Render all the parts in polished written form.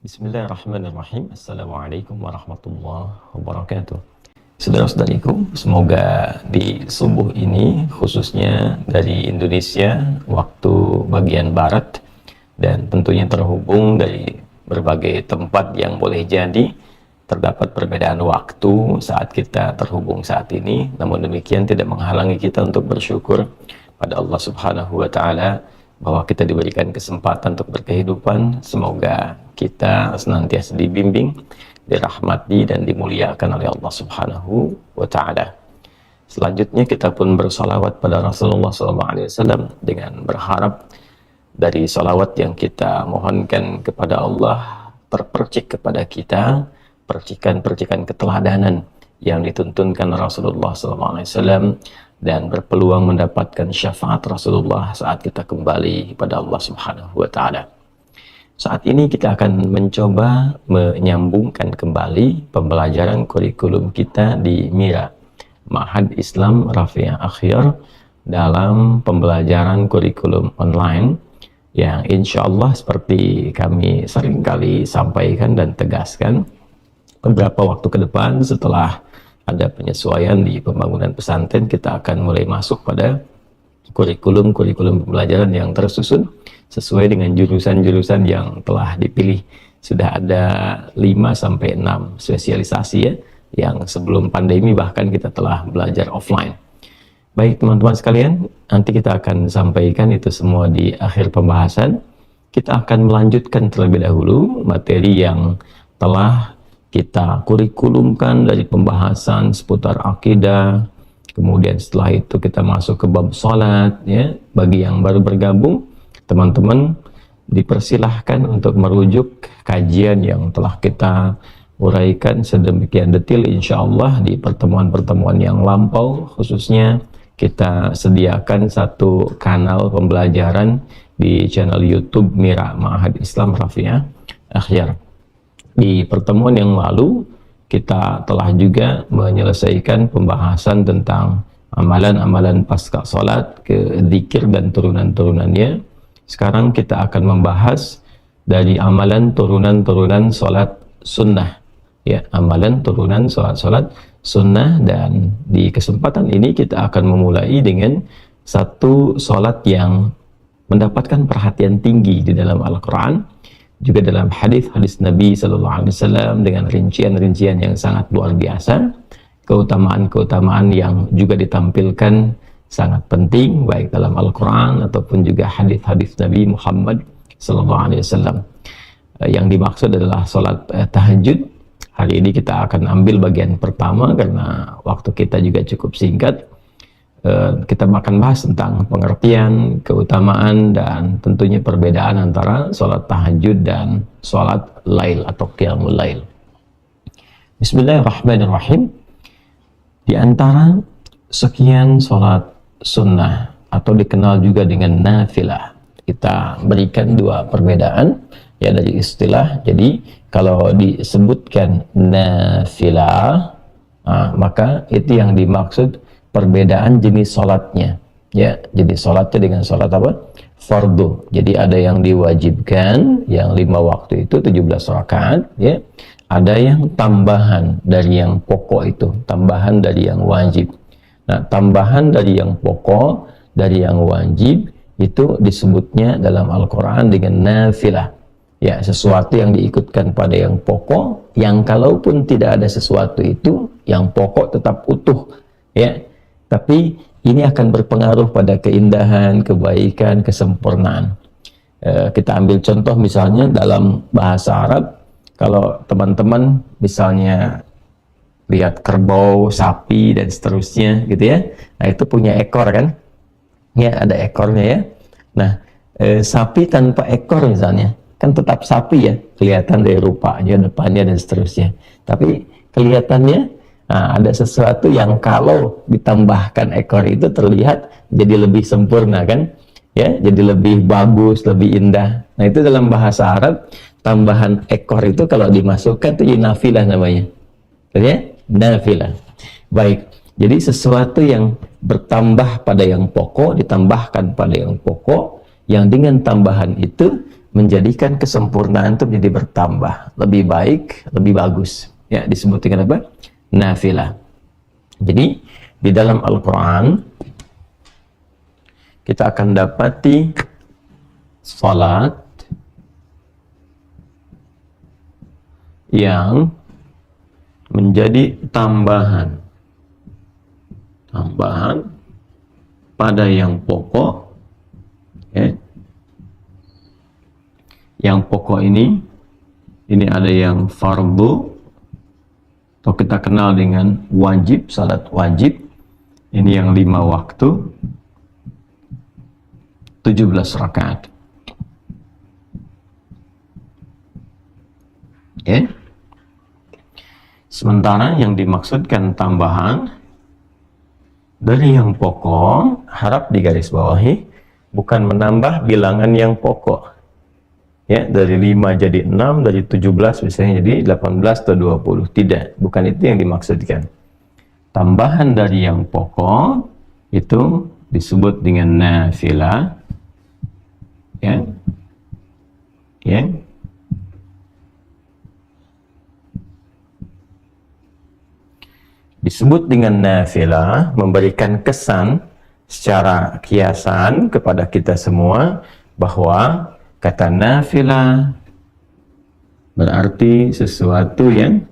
Bismillahirrahmanirrahim. Assalamualaikum warahmatullahi wabarakatuh. Saudara-saudariku, semoga di subuh ini, khususnya dari Indonesia, waktu bagian barat, dan tentunya terhubung dari berbagai tempat yang boleh jadi terdapat perbedaan waktu saat kita terhubung saat ini, namun demikian tidak menghalangi kita untuk bersyukur pada Allah Subhanahu wa Ta'ala bahwa kita diberikan kesempatan untuk berkehidupan. Semoga kita senantiasa dibimbing, dirahmati dan dimuliakan oleh Allah Subhanahu wa Ta'ala. Selanjutnya kita pun bersalawat pada Rasulullah SAW dengan berharap dari salawat yang kita mohonkan kepada Allah terpercik kepada kita percikan-percikan keteladanan yang dituntunkan Rasulullah SAW dan berpeluang mendapatkan syafaat Rasulullah saat kita kembali kepada Allah Subhanahu wa Ta'ala. Saat ini kita akan mencoba menyambungkan kembali pembelajaran kurikulum kita di MIRA, Ma'had Islam Rafi'ah Akhyar, dalam pembelajaran kurikulum online yang insya Allah seperti kami seringkali sampaikan dan tegaskan, beberapa waktu ke depan setelah ada penyesuaian di pembangunan pesantren, kita akan mulai masuk pada kurikulum pembelajaran yang tersusun sesuai dengan jurusan-jurusan yang telah dipilih. Sudah ada 5-6 spesialisasi ya, yang sebelum pandemi bahkan kita telah belajar offline. Baik teman-teman sekalian, nanti kita akan sampaikan itu semua di akhir pembahasan. Kita akan melanjutkan terlebih dahulu materi yang telah kita kurikulumkan dari pembahasan seputar akidah. Kemudian setelah itu kita masuk ke bab salat ya. Bagi yang baru bergabung, teman-teman dipersilahkan untuk merujuk kajian yang telah kita uraikan sedemikian detail insya Allah di pertemuan-pertemuan yang lampau. Khususnya kita sediakan satu kanal pembelajaran di channel YouTube MIRA, Ma'had Islam Rafi'ah Akhyar. Di pertemuan yang lalu kita telah juga menyelesaikan pembahasan tentang amalan-amalan pasca salat, ke zikir dan turunan-turunannya. Sekarang kita akan membahas dari amalan turunan-turunan salat sunnah ya, amalan turunan salat sunnah. Dan di kesempatan ini kita akan memulai dengan satu salat yang mendapatkan perhatian tinggi di dalam Al-Quran, juga dalam hadis-hadis Nabi Sallallahu Alaihi Wasallam dengan rincian-rincian yang sangat luar biasa, keutamaan-keutamaan yang juga ditampilkan sangat penting baik dalam Al-Quran ataupun juga hadis-hadis Nabi Muhammad Sallallahu Alaihi Wasallam. Yang dimaksud adalah sholat tahajud. Hari ini kita akan ambil bagian pertama karena waktu kita juga cukup singkat. Kita akan bahas tentang pengertian, keutamaan, dan tentunya perbedaan antara sholat tahajud dan sholat lail atau qiyamul lail. Bismillahirrahmanirrahim. Di antara sekian sholat sunnah atau dikenal juga dengan nafilah, kita berikan dua perbedaan ya dari istilah. Jadi kalau disebutkan nafilah, maka itu yang dimaksud perbedaan jenis sholatnya ya. Jadi sholatnya dengan sholat apa? Fardu. Jadi ada yang diwajibkan yang 5 waktu itu 17 rakaat ya. Ada yang tambahan dari yang pokok itu, tambahan dari yang wajib. Nah, tambahan dari yang pokok, dari yang wajib itu disebutnya dalam Al-Quran dengan nafilah ya, sesuatu yang diikutkan pada yang pokok, yang kalaupun tidak ada sesuatu itu, yang pokok tetap utuh ya. Tapi ini akan berpengaruh pada keindahan, kebaikan, kesempurnaan. Kita ambil contoh misalnya dalam bahasa Arab, kalau teman-teman misalnya lihat kerbau, sapi, dan seterusnya gitu ya. Nah itu punya ekor kan? Ya ada ekornya ya. Nah sapi tanpa ekor misalnya, kan tetap sapi ya, kelihatan dari rupanya, depannya, dan seterusnya. Tapi kelihatannya ada sesuatu yang kalau ditambahkan ekor itu terlihat jadi lebih sempurna kan ya, jadi lebih bagus, lebih indah. Nah itu dalam bahasa Arab, tambahan ekor itu kalau dimasukkan itu nafilah namanya ya, nafilah. Baik, jadi sesuatu yang bertambah pada yang pokok, ditambahkan pada yang pokok, yang dengan tambahan itu menjadikan kesempurnaan itu menjadi bertambah, lebih baik, lebih bagus. Ya, disebut dengan apa? Nafilah. Jadi di dalam Al-Quran kita akan dapati salat yang menjadi tambahan pada yang pokok, ya. Yang pokok ini ada yang fardu atau kita kenal dengan wajib, salat wajib. Ini yang 5 waktu, 17 rakaat. Ya. Sementara yang dimaksudkan tambahan dari yang pokok, harap digarisbawahi, bukan menambah bilangan yang pokok. Ya, dari 5 jadi 6, dari 17 misalnya jadi 18 atau 20. Tidak, bukan itu yang dimaksudkan. Tambahan dari yang pokok itu disebut dengan nafilah. Ya. Ya. Disebut dengan nafilah, memberikan kesan secara kiasan kepada kita semua bahwa kata nafilah berarti sesuatu yang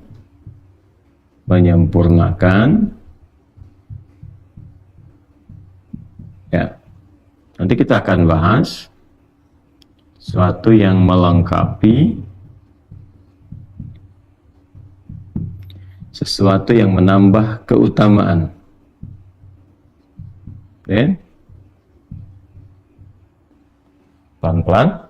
menyempurnakan. Ya, nanti kita akan bahas sesuatu yang melengkapi, sesuatu yang menambah keutamaan. Ya. Pelan-pelan.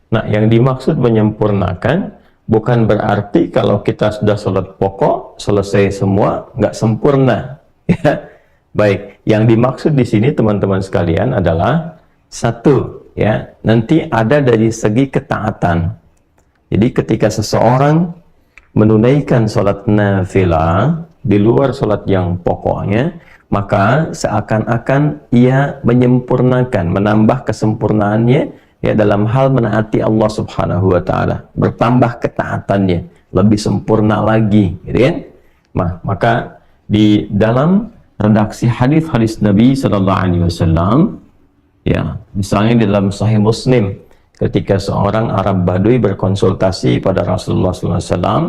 Nah, yang dimaksud menyempurnakan bukan berarti kalau kita sudah sholat pokok, selesai semua, nggak sempurna. Ya. Baik, yang dimaksud di sini teman-teman sekalian adalah satu, ya, nanti ada dari segi ketaatan. Jadi ketika seseorang menunaikan sholat nafilah di luar sholat yang pokoknya, maka seakan-akan ia menyempurnakan, menambah kesempurnaannya, ya, dalam hal menaati Allah Subhanahu wa Ta'ala, bertambah ketaatannya, lebih sempurna lagi, gitu kan? Maka di dalam redaksi hadis-hadis Nabi Sallallahu Alaihi Wasallam, ya, misalnya di dalam Sahih Muslim, ketika seorang Arab Badui berkonsultasi pada Rasulullah Sallallahu Alaihi Wasallam,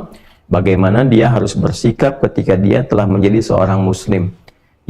bagaimana dia harus bersikap ketika dia telah menjadi seorang Muslim.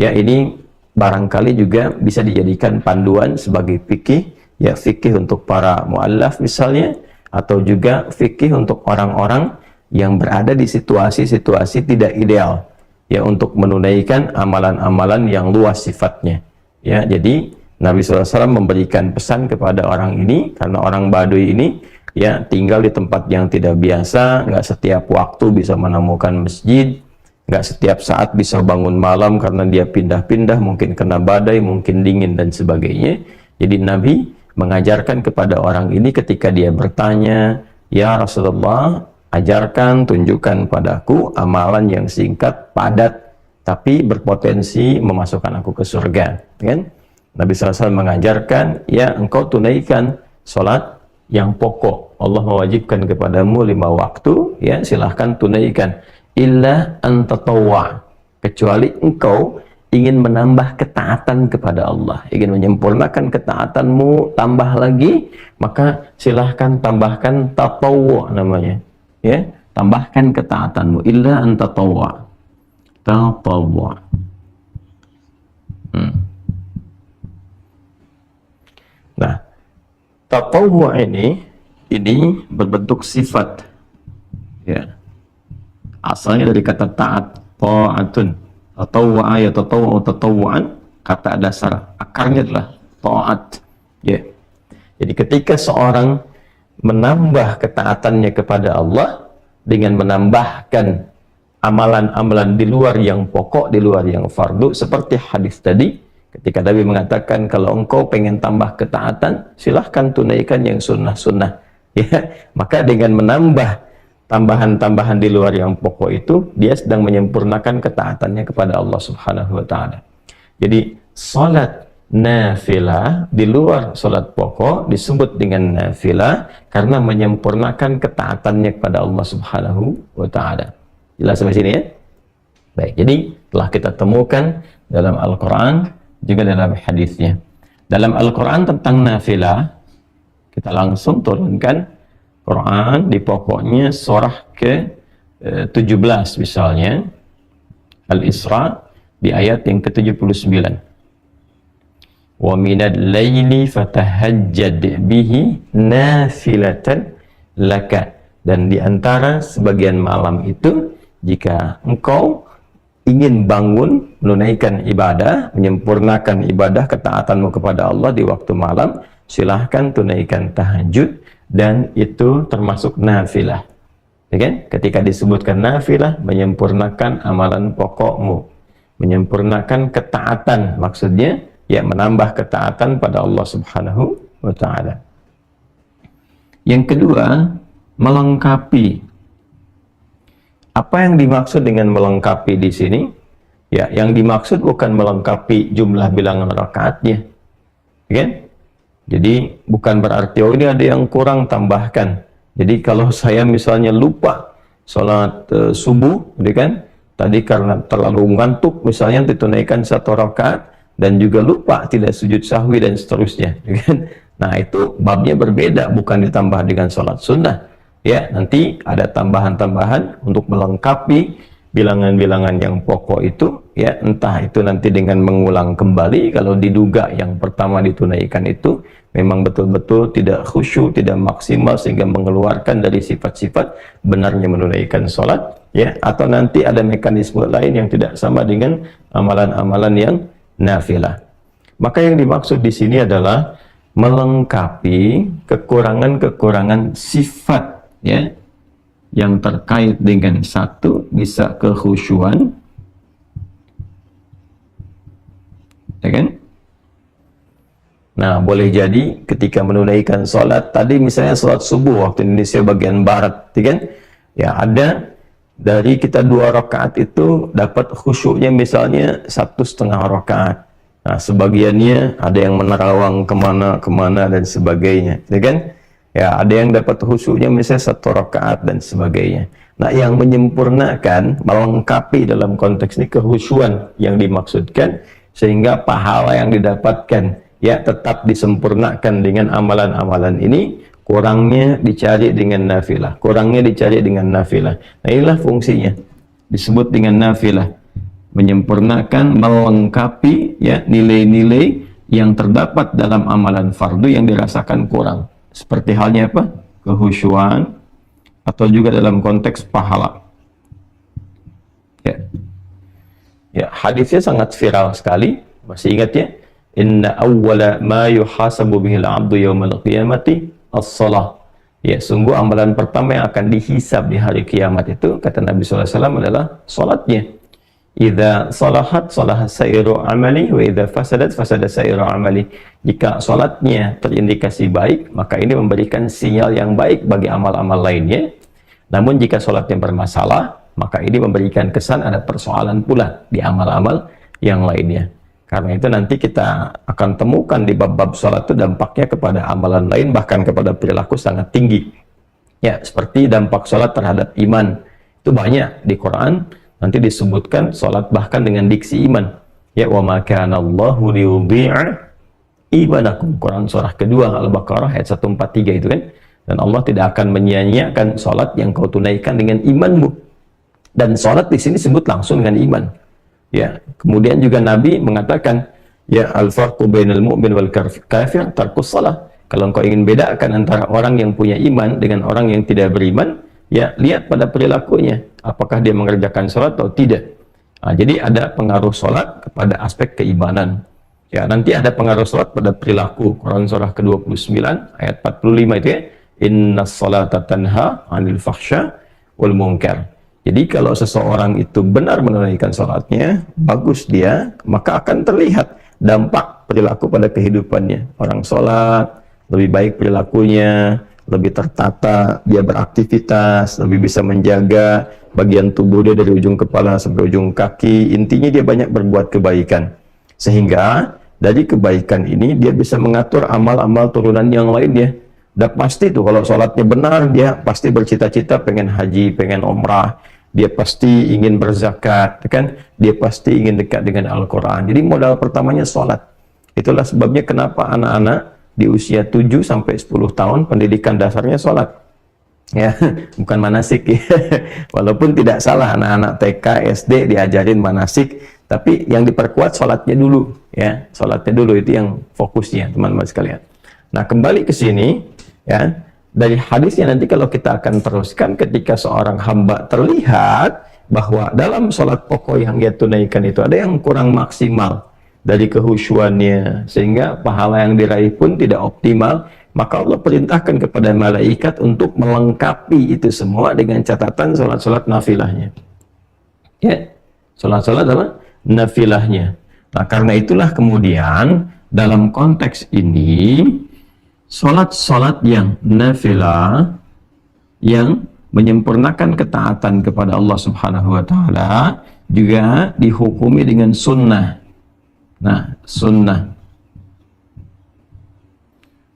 Ya, ini barangkali juga bisa dijadikan panduan sebagai fikih. Ya, fikih untuk para mu'allaf misalnya, atau juga fikih untuk orang-orang yang berada di situasi-situasi tidak ideal, ya, untuk menunaikan amalan-amalan yang luas sifatnya. Ya, jadi Nabi SAW memberikan pesan kepada orang ini, karena orang Baduy ini, ya, tinggal di tempat yang tidak biasa, nggak setiap waktu bisa menemukan masjid, nggak setiap saat bisa bangun malam karena dia pindah-pindah, mungkin kena badai, mungkin dingin dan sebagainya. Jadi Nabi mengajarkan kepada orang ini ketika dia bertanya, "Ya Rasulullah, ajarkan, tunjukkan padaku amalan yang singkat, padat, tapi berpotensi memasukkan aku ke surga." Kan? Nabi SAW mengajarkan, ya, engkau tunaikan sholat yang pokok. Allah mewajibkan kepadamu 5 waktu, ya, silahkan tunaikan. Illa antatawwa, kecuali engkau ingin menambah ketaatan kepada Allah, ingin menyempurnakan ketaatanmu, tambah lagi, maka silahkan tambahkan tatawwu namanya, ya, tambahkan ketaatanmu. Illa an tatawwu. Nah, tatawwu ini berbentuk sifat, ya, asalnya dari kata taat, ta'atun. Tatawwa'a ya tatawwa'an, kata dasar akarnya adalah taat, ya. Jadi ketika seorang menambah ketaatannya kepada Allah dengan menambahkan amalan-amalan di luar yang pokok, di luar yang fardu, seperti hadis tadi ketika Nabi mengatakan, kalau engkau pengen tambah ketaatan, silahkan tunaikan yang sunnah-sunnah, ya. Maka dengan menambah tambahan-tambahan di luar yang pokok itu, dia sedang menyempurnakan ketaatannya kepada Allah Subhanahu wa Ta'ala. Jadi salat nafilah di luar sholat pokok disebut dengan nafilah karena menyempurnakan ketaatannya kepada Allah Subhanahu wa Ta'ala. Jelas sampai sini ya? Baik, jadi telah kita temukan dalam Al-Quran juga dalam hadisnya. Dalam Al-Quran tentang nafilah, kita langsung turunkan Quran di pokoknya surah ke 17 misalnya, Al-Isra di ayat yang ke-79. Wa minal laili fatahajjad bihi nafilatan laka. Dan di antara sebagian malam itu, jika engkau ingin bangun menunaikan ibadah, menyempurnakan ibadah ketaatanmu kepada Allah di waktu malam, silahkan tunaikan tahajud, dan itu termasuk nafilah. Ya kan? Ketika disebutkan nafilah, menyempurnakan amalan pokokmu, menyempurnakan ketaatan, maksudnya ya menambah ketaatan pada Allah Subhanahu wa Ta'ala. Yang kedua, melengkapi. Apa yang dimaksud dengan melengkapi di sini? Ya, yang dimaksud bukan melengkapi jumlah bilangan rakaatnya, ya kan? Jadi bukan berarti oh ini ada yang kurang, tambahkan. Jadi kalau saya misalnya lupa sholat subuh, ya kan? Tadi karena terlalu ngantuk misalnya ditunaikan 1 rakaat, dan juga lupa tidak sujud sahwi dan seterusnya, ya kan? Nah itu babnya berbeda, bukan ditambah dengan sholat sunnah. Ya, nanti ada tambahan-tambahan untuk melengkapi bilangan-bilangan yang pokok itu, ya entah itu nanti dengan mengulang kembali kalau diduga yang pertama ditunaikan itu memang betul-betul tidak khusyuk, tidak maksimal sehingga mengeluarkan dari sifat-sifat benarnya menunaikan sholat, ya, atau nanti ada mekanisme lain yang tidak sama dengan amalan-amalan yang nafilah. Maka yang dimaksud di sini adalah melengkapi kekurangan-kekurangan sifat, ya, yang terkait dengan satu bisa kekhusyuan, ya kan? Nah, boleh jadi ketika menunaikan sholat tadi misalnya sholat subuh waktu Indonesia bagian barat, ya kan? Ya ada dari kita 2 rakaat itu dapat khusyuknya misalnya 1,5 rakaat. Nah, sebagiannya ada yang menerawang kemana dan sebagainya, ya kan? Ya, ada yang dapat khusyuknya misalnya 1 rakaat dan sebagainya. Nah, yang menyempurnakan, melengkapi dalam konteks ini kekhusyuan yang dimaksudkan, sehingga pahala yang didapatkan ya tetap disempurnakan dengan amalan-amalan ini. Kurangnya dicari dengan nafilah, kurangnya dicari dengan nafilah. Nah, inilah fungsinya disebut dengan nafilah, menyempurnakan, melengkapi ya nilai-nilai yang terdapat dalam amalan fardu yang dirasakan kurang. Seperti halnya apa? Kekhusyuan, atau juga dalam konteks pahala. Ya, ya hadisnya sangat viral sekali. Masih ingat ya? Inna awwala ma yuhasabu bihil abdu yawmal qiyamati as-salah. Ya, sungguh amalan pertama yang akan dihisab di hari kiamat itu, kata Nabi SAW, adalah salatnya. Idza salahat salahat sairu amali wa idza fasadat fasada sairu amali. Jika salatnya terindikasi baik, maka ini memberikan sinyal yang baik bagi amal-amal lainnya. Namun jika salatnya bermasalah, maka ini memberikan kesan ada persoalan pula di amal-amal yang lainnya. Karena itu nanti kita akan temukan di bab-bab salat itu dampaknya kepada amalan lain, bahkan kepada perilaku sangat tinggi. Ya, seperti dampak salat terhadap iman. Itu banyak di Quran. Nanti disebutkan salat bahkan dengan diksi iman. Ya, wa ma kana Allahu liyudhi'a imanakum. Quran surah kedua Al-Baqarah ayat 143 itu kan. Dan Allah tidak akan menyia-nyiakan salat yang kau tunaikan dengan imanmu. Dan salat di sini disebut langsung dengan iman. Ya, kemudian juga Nabi mengatakan, ya al-farqu bainal mu'min wal kafir tarkus shalah. Kalau engkau ingin bedakan antara orang yang punya iman dengan orang yang tidak beriman, ya lihat pada perilakunya, apakah dia mengerjakan sholat atau tidak. Nah, jadi ada pengaruh sholat kepada aspek keimanan. Ya, nanti ada pengaruh sholat pada perilaku. Quran surah ke-29 ayat 45 itu ya, innas sholata tanha 'anil fahsya wal munkar. Jadi kalau seseorang itu benar menunaikan sholatnya, bagus dia, maka akan terlihat dampak perilaku pada kehidupannya. Orang sholat, lebih baik perilakunya, lebih tertata, dia beraktivitas, lebih bisa menjaga bagian tubuh dia dari ujung kepala sampai ujung kaki. Intinya dia banyak berbuat kebaikan. Sehingga dari kebaikan ini dia bisa mengatur amal-amal turunan yang lainnya. Udah pasti tuh kalau sholatnya benar, dia pasti bercita-cita pengen haji, pengen umrah, dia pasti ingin berzakat, kan? Dia pasti ingin dekat dengan Al-Quran. Jadi modal pertamanya sholat. Itulah sebabnya kenapa anak-anak di usia 7 sampai 10 tahun pendidikan dasarnya sholat. Ya, bukan manasik ya. Walaupun tidak salah anak-anak TK, SD diajarin manasik, tapi yang diperkuat sholatnya dulu ya. Sholatnya dulu itu yang fokusnya, teman-teman sekalian. Nah, kembali ke sini ya. Dari hadisnya nanti kalau kita akan teruskan, ketika seorang hamba terlihat bahwa dalam sholat pokok yang dia tunaikan itu ada yang kurang maksimal dari kehusyuannya, sehingga pahala yang diraih pun tidak optimal, maka Allah perintahkan kepada malaikat untuk melengkapi itu semua dengan catatan sholat-sholat nafilahnya. Ya, sholat-sholat apa? Nafilahnya. Nah, karena itulah kemudian dalam konteks ini, sholat-sholat yang nafilah yang menyempurnakan ketaatan kepada Allah Subhanahu wa Ta'ala juga dihukumi dengan sunnah. Nah, sunnah.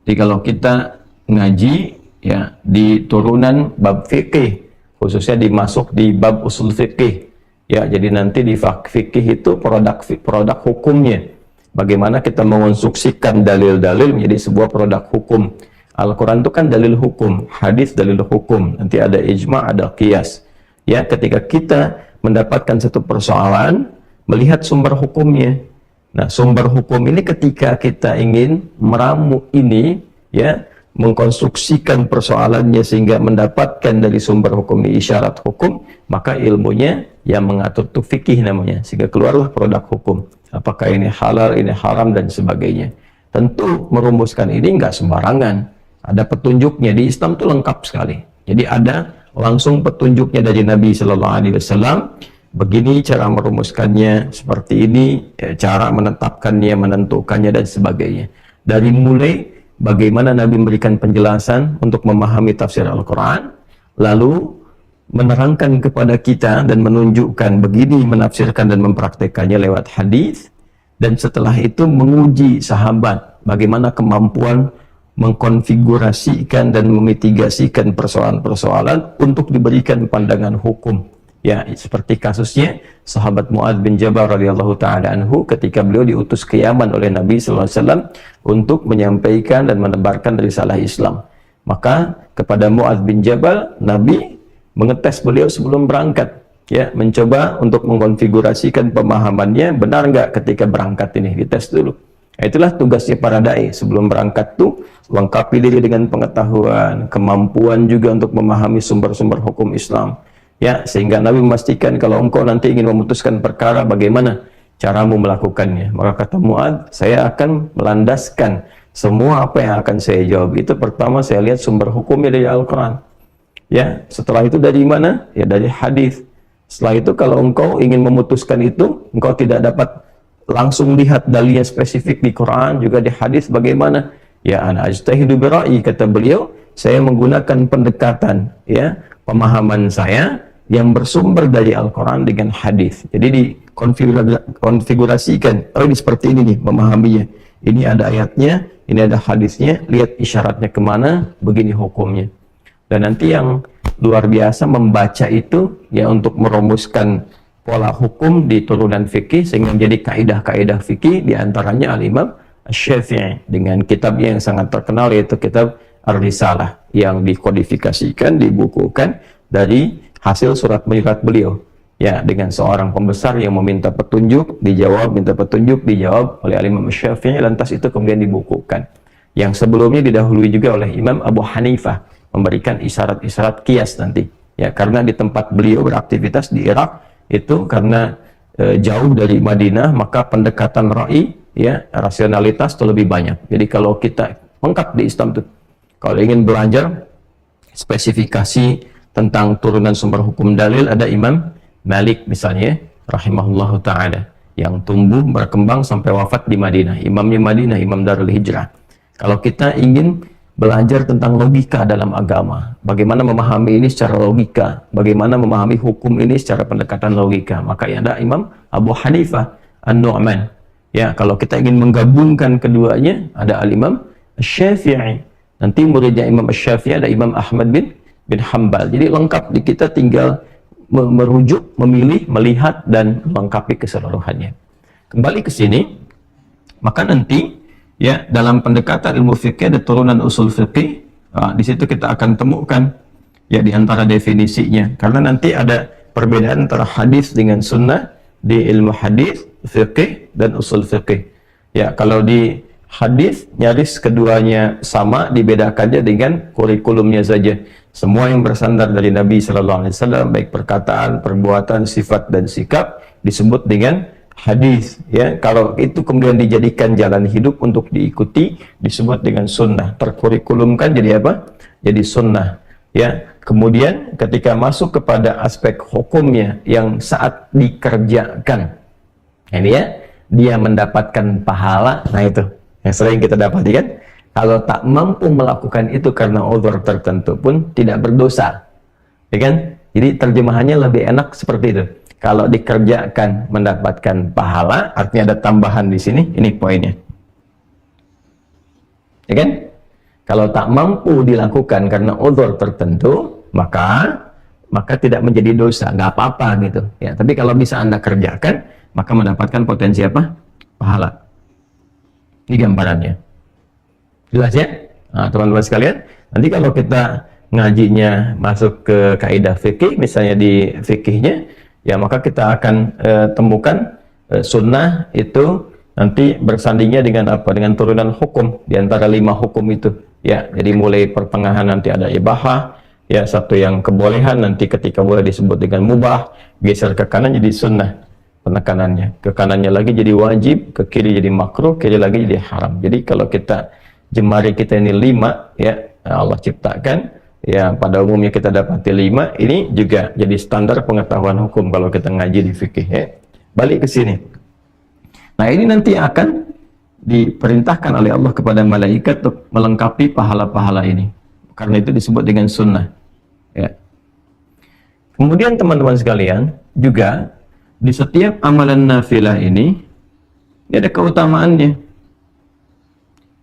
Jadi kalau kita ngaji ya di turunan bab fikih, khususnya dimasuk di bab usul fikih, ya jadi nanti di fikih itu produk hukumnya. Bagaimana kita mengonstruksikan dalil-dalil menjadi sebuah produk hukum. Al-Quran itu kan dalil hukum, hadis dalil hukum, nanti ada ijma, ada qiyas. Ya, ketika kita mendapatkan satu persoalan, melihat sumber hukumnya. Nah, sumber hukum ini ketika kita ingin meramu ini, ya, mengkonstruksikan persoalannya sehingga mendapatkan dari sumber hukum ini isyarat hukum, maka ilmunya yang mengatur itu fikih namanya, sehingga keluarlah produk hukum. Apakah ini halal, ini haram, dan sebagainya. Tentu merumuskan ini nggak sembarangan. Ada petunjuknya, di Islam itu lengkap sekali. Jadi ada langsung petunjuknya dari Nabi Shallallahu Alaihi Wasallam. Begini cara merumuskannya, seperti ini ya, cara menetapkannya, menentukannya, dan sebagainya. Dari mulai bagaimana Nabi memberikan penjelasan untuk memahami tafsir Al-Quran, lalu menerangkan kepada kita dan menunjukkan begini menafsirkan dan mempraktekannya lewat hadis, dan setelah itu menguji sahabat bagaimana kemampuan mengkonfigurasikan dan memitigasikan persoalan-persoalan untuk diberikan pandangan hukum. Ya, seperti kasusnya sahabat Mu'adz bin Jabal radhiyallahu taala anhu ketika beliau diutus ke Yaman oleh Nabi sallallahu alaihi wasallam untuk menyampaikan dan menebarkan risalah Islam. Maka kepada Mu'adz bin Jabal, Nabi mengetes beliau sebelum berangkat, ya, mencoba untuk mengkonfigurasikan pemahamannya benar nggak ketika berangkat ini, dites dulu. Nah, itulah tugasnya para dai sebelum berangkat tuh, lengkapi diri dengan pengetahuan, kemampuan juga untuk memahami sumber-sumber hukum Islam. Ya, sehingga Nabi memastikan kalau engkau nanti ingin memutuskan perkara, bagaimana caramu melakukannya. Maka kata Mu'adz, saya akan melandaskan semua apa yang akan saya jawab itu pertama saya lihat sumber hukumnya dari Al-Quran. Ya, setelah itu dari mana? Ya, dari hadis. Setelah itu kalau engkau ingin memutuskan itu, engkau tidak dapat langsung lihat dalilnya spesifik di Quran, juga di hadis, bagaimana? Ya, ana ajtahidu bi ra'yi, kata beliau, saya menggunakan pendekatan, ya, pemahaman saya yang bersumber dari Al-Quran dengan hadis. Jadi dikonfigurasikan, oh ini seperti ini nih memahaminya, ini ada ayatnya, ini ada hadisnya, lihat isyaratnya kemana, begini hukumnya. Dan nanti yang luar biasa membaca itu ya untuk merumuskan pola hukum di turunan fikih sehingga menjadi kaidah-kaidah fikih, diantaranya Al-Imam Asy-Syafi'i dengan kitabnya yang sangat terkenal yaitu kitab Ar-Risalah yang dikodifikasikan, dibukukan dari hasil surat menyurat beliau, ya, dengan seorang pembesar yang meminta petunjuk, dijawab, minta petunjuk, dijawab oleh Imam Syafi'i, lantas itu kemudian dibukukan. Yang sebelumnya didahului juga oleh Imam Abu Hanifah, memberikan isyarat-isyarat qiyas nanti, ya, karena di tempat beliau beraktivitas di Irak itu karena jauh dari Madinah, maka pendekatan ra'i, ya, rasionalitas itu lebih banyak. Jadi kalau kita lengkap di Islam tuh, kalau ingin belajar spesifikasi tentang turunan sumber hukum dalil, ada Imam Malik misalnya, rahimahullahu ta'ala, yang tumbuh berkembang sampai wafat di Madinah. Imamnya Madinah, Imam Darul Hijrah. Kalau kita ingin belajar tentang logika dalam agama, bagaimana memahami ini secara logika, bagaimana memahami hukum ini secara pendekatan logika, maka ada Imam Abu Hanifah An-Nu'man, Ya, kalau kita ingin menggabungkan keduanya, ada Al-Imam Asy-Syafi'i. Nanti muridnya Imam Asy-Syafi'i ada Imam Ahmad bin Hambal. Jadi lengkap, kita tinggal merujuk, memilih, melihat, dan melengkapi keseluruhannya. Kembali ke sini, maka nanti ya dalam pendekatan ilmu fikih ada turunan usul fikih. Di situ kita akan temukan ya di antara definisinya. Karena nanti ada perbedaan antara hadis dengan sunnah di ilmu hadis, fikih, dan usul fikih. Ya, kalau di hadis nyaris keduanya sama, dibedakannya dengan kurikulumnya saja. Semua yang bersandar dari Nabi Sallallahu Alaihi Wasallam, baik perkataan, perbuatan, sifat, dan sikap, disebut dengan hadis. Ya, kalau itu kemudian dijadikan jalan hidup untuk diikuti, disebut dengan sunnah. Terkurikulumkan jadi apa? Jadi sunnah. Ya, kemudian ketika masuk kepada aspek hukumnya yang saat dikerjakan, ini ya, dia mendapatkan pahala. Nah itu yang sering kita dapati kan. Kalau tak mampu melakukan itu karena uzur tertentu pun tidak berdosa, ya kan? Jadi terjemahannya lebih enak seperti itu. Kalau dikerjakan mendapatkan pahala, artinya ada tambahan di sini. Ini poinnya, ya kan? Kalau tak mampu dilakukan karena uzur tertentu, maka tidak menjadi dosa, nggak apa-apa gitu. Ya, tapi kalau bisa Anda kerjakan, maka mendapatkan potensi apa? Pahala. Ini gambarannya. Jelas ya? Nah, teman-teman sekalian, nanti kalau kita ngajinya masuk ke kaidah fikih, misalnya di fikihnya, ya maka kita akan temukan sunnah itu nanti bersandingnya dengan apa? Dengan turunan hukum di antara 5 hukum itu. Ya, jadi mulai pertengahan nanti ada ibahah, ya satu yang kebolehan, nanti ketika boleh disebut dengan mubah, geser ke kanan jadi sunnah penekanannya, ke kanannya lagi jadi wajib, ke kiri jadi makruh, kiri lagi jadi haram. Jadi kalau kita jemari kita ini 5, ya Allah ciptakan, ya pada umumnya kita dapati 5, ini juga jadi standar pengetahuan hukum kalau kita ngaji di fikih ya. Balik ke sini. Nah ini nanti akan diperintahkan oleh Allah kepada malaikat untuk melengkapi pahala-pahala ini. Karena itu disebut dengan sunnah. Ya. Kemudian teman-teman sekalian, juga di setiap amalan nafilah ini ada keutamaannya.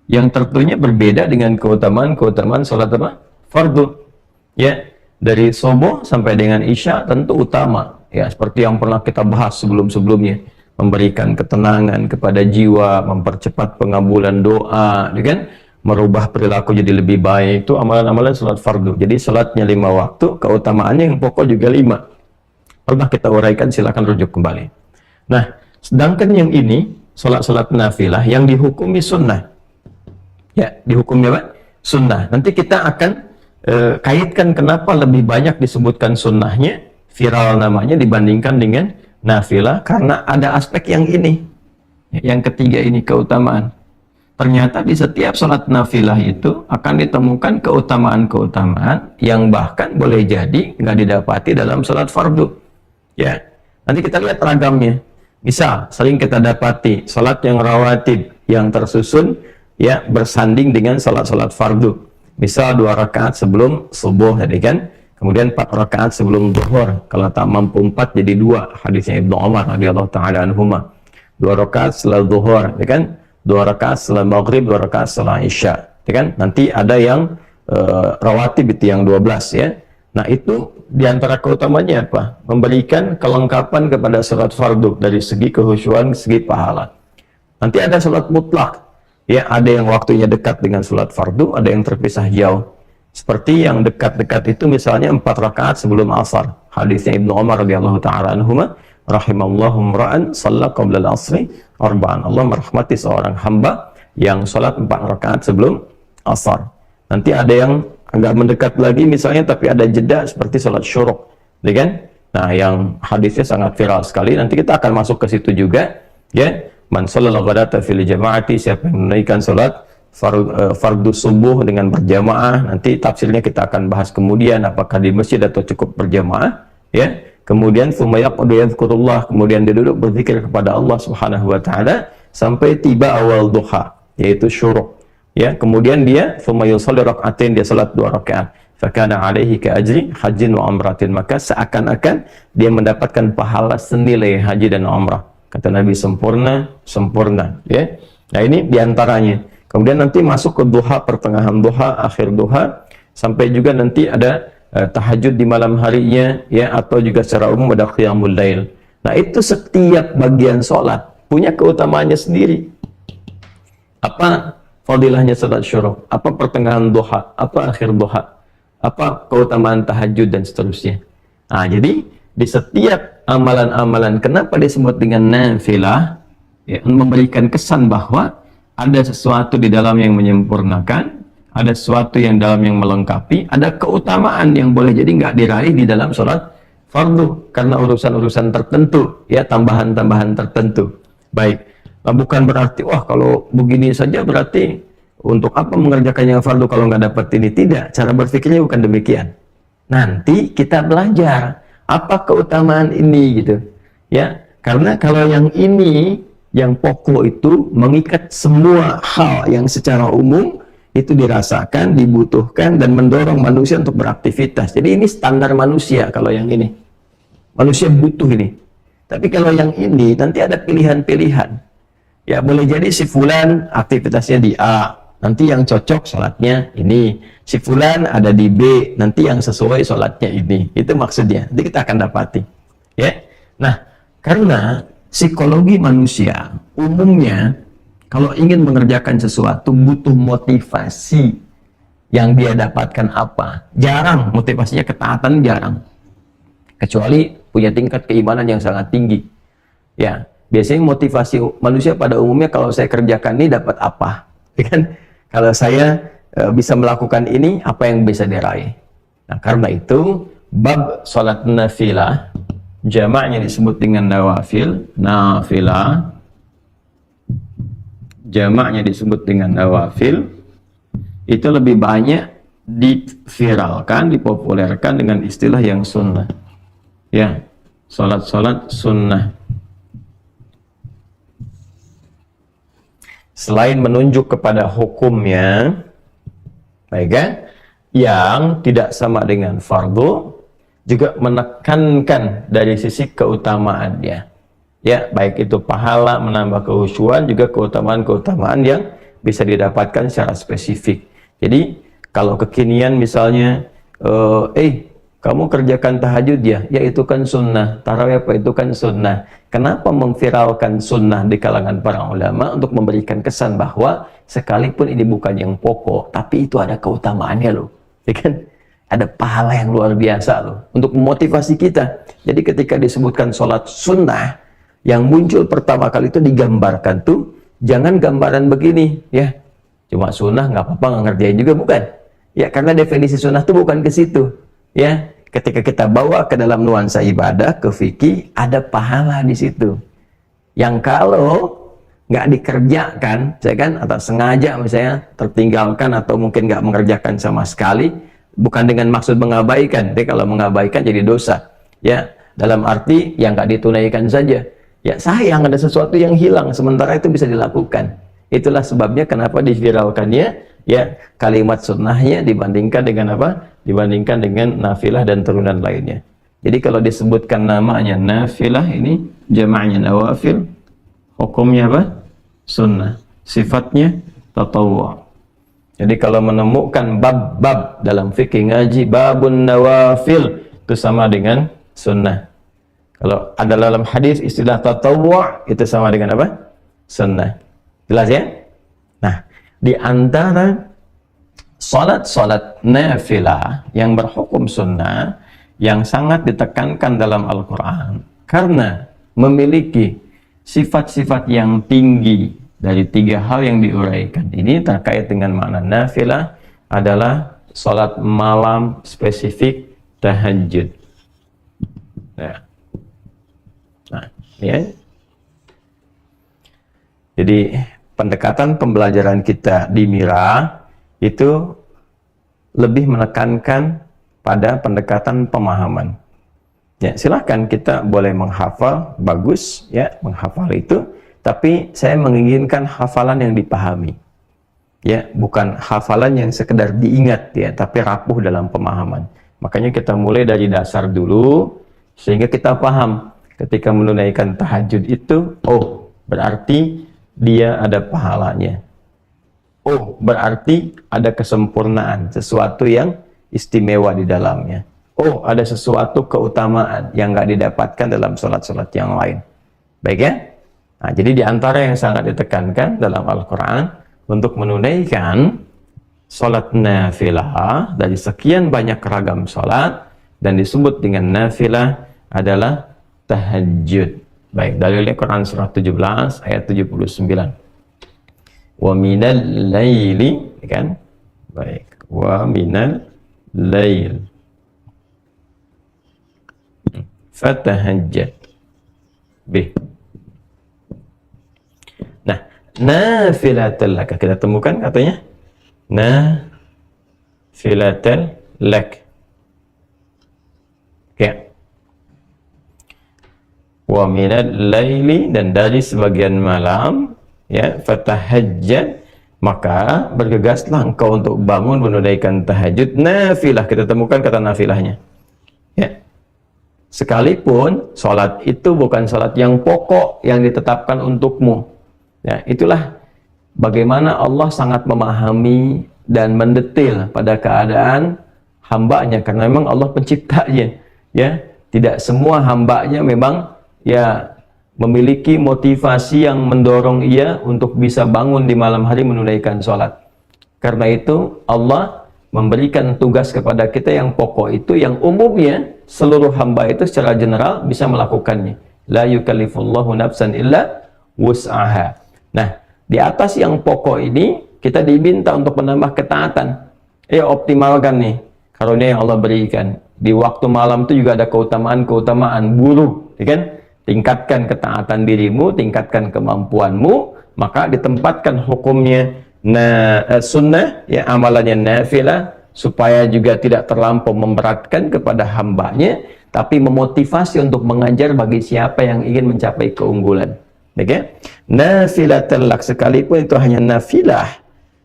Yang tentunya berbeda dengan keutamaan sholat apa? Fardu. Ya, dari subuh sampai dengan isya tentu utama. Ya, seperti yang pernah kita bahas sebelum-sebelumnya, memberikan ketenangan kepada jiwa, mempercepat pengabulan doa, ya kan? Merubah perilaku jadi lebih baik. Itu amalan-amalan sholat fardu. Jadi sholatnya 5 waktu, keutamaannya yang pokok juga 5. Pernah kita uraikan, silakan rujuk kembali. Nah, sedangkan yang ini sholat-sholat nafilah yang dihukumi sunnah. Ya, dihukumnya apa? Sunnah. Nanti kita akan kaitkan kenapa lebih banyak disebutkan sunnahnya, viral namanya dibandingkan dengan nafilah, karena ada aspek yang ini. Yang ketiga ini keutamaan. Ternyata di setiap sholat nafilah itu akan ditemukan keutamaan-keutamaan yang bahkan boleh jadi nggak didapati dalam sholat fardu. Ya, nanti kita lihat ragamnya. Misal, sering kita dapati sholat yang rawatib, yang tersusun, ya bersanding dengan salat-salat fardu. Misal 2 rakaat sebelum subuh tadi kan, kemudian 4 rakaat sebelum zuhur. Kalau tak mampu 4 jadi 2. Hadisnya Ibnu Umar radhiyallahu taala anhuma. 2 rakaat setelah zuhur, ya kan? 2 rakaat setelah maghrib, 2 rakaat setelah isya, ya kan? Nanti ada yang rawatib itu yang 12 ya. Nah, itu diantara keutamanya apa? Memberikan kelengkapan kepada salat fardu dari segi kehusyuan, segi pahala. Nanti ada salat mutlak. Ya, ada yang waktunya dekat dengan sholat fardu, ada yang terpisah jauh. Seperti yang dekat-dekat itu misalnya 4 rakaat sebelum asar. Hadisnya Ibnu Umar radhiyallahu taala anhuma, rahimallahu ra'an shalla qabla al-asri arba'an. Allah merahmati seorang hamba yang sholat 4 rakaat sebelum asar. Nanti ada yang agak mendekat lagi misalnya tapi ada jeda seperti sholat syuruk, ya kan? Nah, yang hadisnya sangat viral sekali. Nanti kita akan masuk ke situ juga, ya. Man shallal ghadata fil jama'ati, siapa yang menunaikan salat fardu subuh dengan berjamaah. Nanti tafsirnya kita akan bahas kemudian, apakah di masjid atau cukup berjamaah, ya. Kemudian tsumma yaqudu yadhkurullah, kemudian dia duduk berzikir kepada Allah Subhanahu wa taala sampai tiba awal duha, yaitu syuruk, ya. Kemudian dia tsumma yusalli rak'atain, dia salat 2 rakaat. Fakana alaihi ka ajri hajjin wa umratin, maka seakan-akan dia mendapatkan pahala senilai haji dan umrah. Kata Nabi sempurna, sempurna. Ya. Nah ini diantaranya. Kemudian nanti masuk ke duha, pertengahan duha, akhir duha, sampai juga nanti ada tahajud di malam harinya, ya, atau juga secara umum ada qiyamul lail. Nah itu setiap bagian sholat punya keutamaannya sendiri. Apa fadilahnya salat syuruk? Apa pertengahan duha? Apa akhir duha? Apa keutamaan tahajud dan seterusnya? Nah jadi di setiap amalan-amalan, kenapa disebut dengan nafilah? Ya, memberikan kesan bahwa ada sesuatu di dalam yang menyempurnakan, ada sesuatu yang dalam yang melengkapi, ada keutamaan yang boleh jadi nggak diraih di dalam sholat fardu karena urusan-urusan tertentu, ya, tambahan-tambahan tertentu. Baik, nah, bukan berarti wah kalau begini saja berarti untuk apa mengerjakan yang fardu kalau nggak dapat ini. Tidak, cara berpikirnya bukan demikian. Nanti kita belajar apa keutamaan ini gitu, ya, karena kalau yang ini yang pokok itu mengikat semua hal yang secara umum itu dirasakan, dibutuhkan, dan mendorong manusia untuk beraktivitas. Jadi ini standar manusia kalau yang ini. Manusia butuh ini. Tapi kalau yang ini, nanti ada pilihan-pilihan. Ya, boleh jadi si fulan aktivitasnya di A, nanti yang cocok sholatnya ini. Si fulan ada di B, nanti yang sesuai sholatnya ini. Itu maksudnya. Nanti kita akan dapati. Ya. Nah, karena psikologi manusia umumnya kalau ingin mengerjakan sesuatu butuh motivasi. Yang dia dapatkan apa? Jarang, motivasinya ketaatan jarang. Kecuali punya tingkat keimanan yang sangat tinggi. Ya, biasanya motivasi manusia pada umumnya kalau saya kerjakan ini dapat apa? Kan? Kalau saya bisa melakukan ini, apa yang bisa diraih? Nah, karena itu bab salat nafilah, jamaknya disebut dengan nawafil, nafilah. Jamaknya disebut dengan nawafil, itu lebih banyak diviralkan, dipopulerkan dengan istilah yang sunnah. Ya, salat-salat sunnah. Selain menunjuk kepada hukumnya, baik kan, yang tidak sama dengan fardu, juga menekankan dari sisi keutamaannya. Ya, baik itu pahala, menambah kehusuan, juga keutamaan-keutamaan yang bisa didapatkan secara spesifik. Jadi, kalau kekinian misalnya, kamu kerjakan tahajud ya itu kan sunnah. Tarawih apa itu kan sunnah. Kenapa memviralkan sunnah di kalangan para ulama? Untuk memberikan kesan bahwa sekalipun ini bukan yang pokok, tapi itu ada keutamaannya loh. Ya kan? Ada pahala yang luar biasa loh. Untuk memotivasi kita. Jadi ketika disebutkan sholat sunnah, yang muncul pertama kali itu digambarkan tuh, jangan gambaran begini, ya. Cuma sunnah nggak apa-apa, nggak ngerjain juga, bukan. Ya, karena definisi sunnah tuh bukan ke situ. Ya, ketika kita bawa ke dalam nuansa ibadah, ke fikih, ada pahala di situ. Yang kalau nggak dikerjakan, saya kan, atau sengaja misalnya tertinggalkan atau mungkin nggak mengerjakan sama sekali, bukan dengan maksud mengabaikan. Jadi kalau mengabaikan jadi dosa. Ya, dalam arti yang nggak ditunaikan saja. Ya sayang ada sesuatu yang hilang, sementara itu bisa dilakukan. Itulah sebabnya kenapa diviralkannya ya kalimat sunnahnya dibandingkan dengan apa? Dibandingkan dengan nafilah dan turunan lainnya. Jadi kalau disebutkan namanya nafilah, ini jamaknya nawafil, hukumnya apa? Sunnah. Sifatnya tatawwu'. Jadi kalau menemukan bab-bab dalam fikih ngaji babun nawafil, itu sama dengan sunnah. Kalau ada dalam hadis istilah tatawwu' itu sama dengan apa? Sunnah. Jelas ya? Nah, di antara salat-salat nafilah yang berhukum sunnah yang sangat ditekankan dalam Al-Quran karena memiliki sifat-sifat yang tinggi dari 3 hal yang diuraikan ini terkait dengan makna nafilah adalah salat malam spesifik tahajud. Ya. Nah, ya. Jadi pendekatan pembelajaran kita di Mira itu lebih menekankan pada pendekatan pemahaman. Ya, silahkan kita boleh menghafal, bagus ya, menghafal itu, tapi saya menginginkan hafalan yang dipahami. Ya, bukan hafalan yang sekedar diingat ya, tapi rapuh dalam pemahaman. Makanya kita mulai dari dasar dulu sehingga kita paham. ketika menunaikan tahajud itu, oh berarti dia ada pahalanya. Oh berarti ada kesempurnaan, sesuatu yang istimewa di dalamnya. Oh ada sesuatu keutamaan yang nggak didapatkan dalam sholat-sholat yang lain. Baik ya? Nah, jadi di antara yang sangat ditekankan dalam Al-Quran untuk menunaikan sholat nafilah dari sekian banyak ragam sholat dan disebut dengan nafilah adalah tahajud. Baik, dalilnya Quran surah 17 ayat 79. Wa minal laili, kan? Baik, wa minal lail fatahajjad bih. Nah, nafilatul lak kita temukan katanya nafilatul lak. Oke. Wa minal laili, dan dari sebagian malam, ya, fatahajjad, maka bergegaslah engkau untuk bangun menunaikan tahajud nafilah. Kita temukan kata nafilahnya, ya. Sekalipun sholat itu bukan sholat yang pokok yang ditetapkan untukmu, ya, itulah bagaimana Allah sangat memahami dan mendetil pada keadaan hambanya, karena memang Allah penciptanya, ya. Tidak semua hambanya memang ya memiliki motivasi yang mendorong ia untuk bisa bangun di malam hari menunaikan sholat. Karena itu Allah memberikan tugas kepada kita yang pokok itu, yang umumnya seluruh hamba itu secara general bisa melakukannya. La yukallifullahu nafsan illa wus'aha. Nah, di atas yang pokok ini kita diminta untuk menambah ketaatan. Optimalkan nih karunia yang Allah berikan. Di waktu malam itu juga ada keutamaan-keutamaan buruk, ya kan? Tingkatkan ketaatan dirimu, tingkatkan kemampuanmu, maka ditempatkan hukumnya sunnah, ya, amalannya nafilah, supaya juga tidak terlampau memberatkan kepada hambanya, tapi memotivasi untuk mengajar bagi siapa yang ingin mencapai keunggulan. Okay? Nafilatul lak, sekalipun itu hanya nafilah,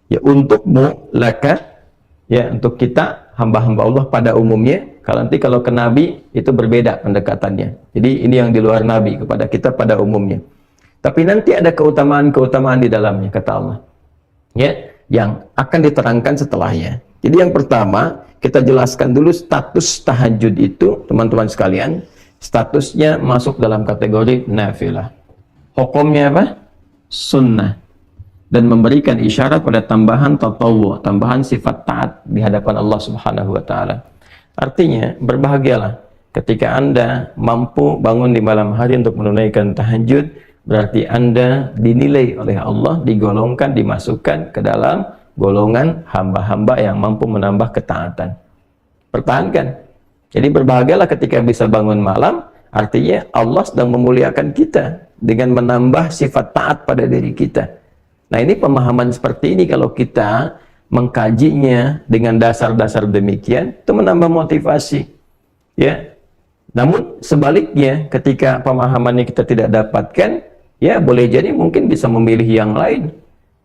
ya, untukmu, laka, ya, untuk kita hamba-hamba Allah pada umumnya. Kalau ke Nabi itu berbeda pendekatannya. Jadi ini yang di luar Nabi, kepada kita pada umumnya. Tapi nanti ada keutamaan-keutamaan di dalamnya, kata Allah, ya, yang akan diterangkan setelahnya. Jadi yang pertama, kita jelaskan dulu status tahajud itu, teman-teman sekalian. Statusnya masuk dalam kategori nafilah. Hukumnya apa? Sunnah. Dan memberikan isyarat pada tambahan tatawwu, tambahan sifat taat di hadapan Allah Subhanahu wa taala. Artinya, berbahagialah ketika Anda mampu bangun di malam hari untuk menunaikan tahajud, berarti Anda dinilai oleh Allah, digolongkan, dimasukkan ke dalam golongan hamba-hamba yang mampu menambah ketaatan. Pertahankan. Jadi berbahagialah ketika bisa bangun malam, artinya Allah sedang memuliakan kita dengan menambah sifat taat pada diri kita. Nah, ini pemahaman seperti ini kalau kita mengkajinya dengan dasar-dasar demikian, itu menambah motivasi, ya. Namun sebaliknya, ketika pemahamannya kita tidak dapatkan, ya boleh jadi mungkin bisa memilih yang lain.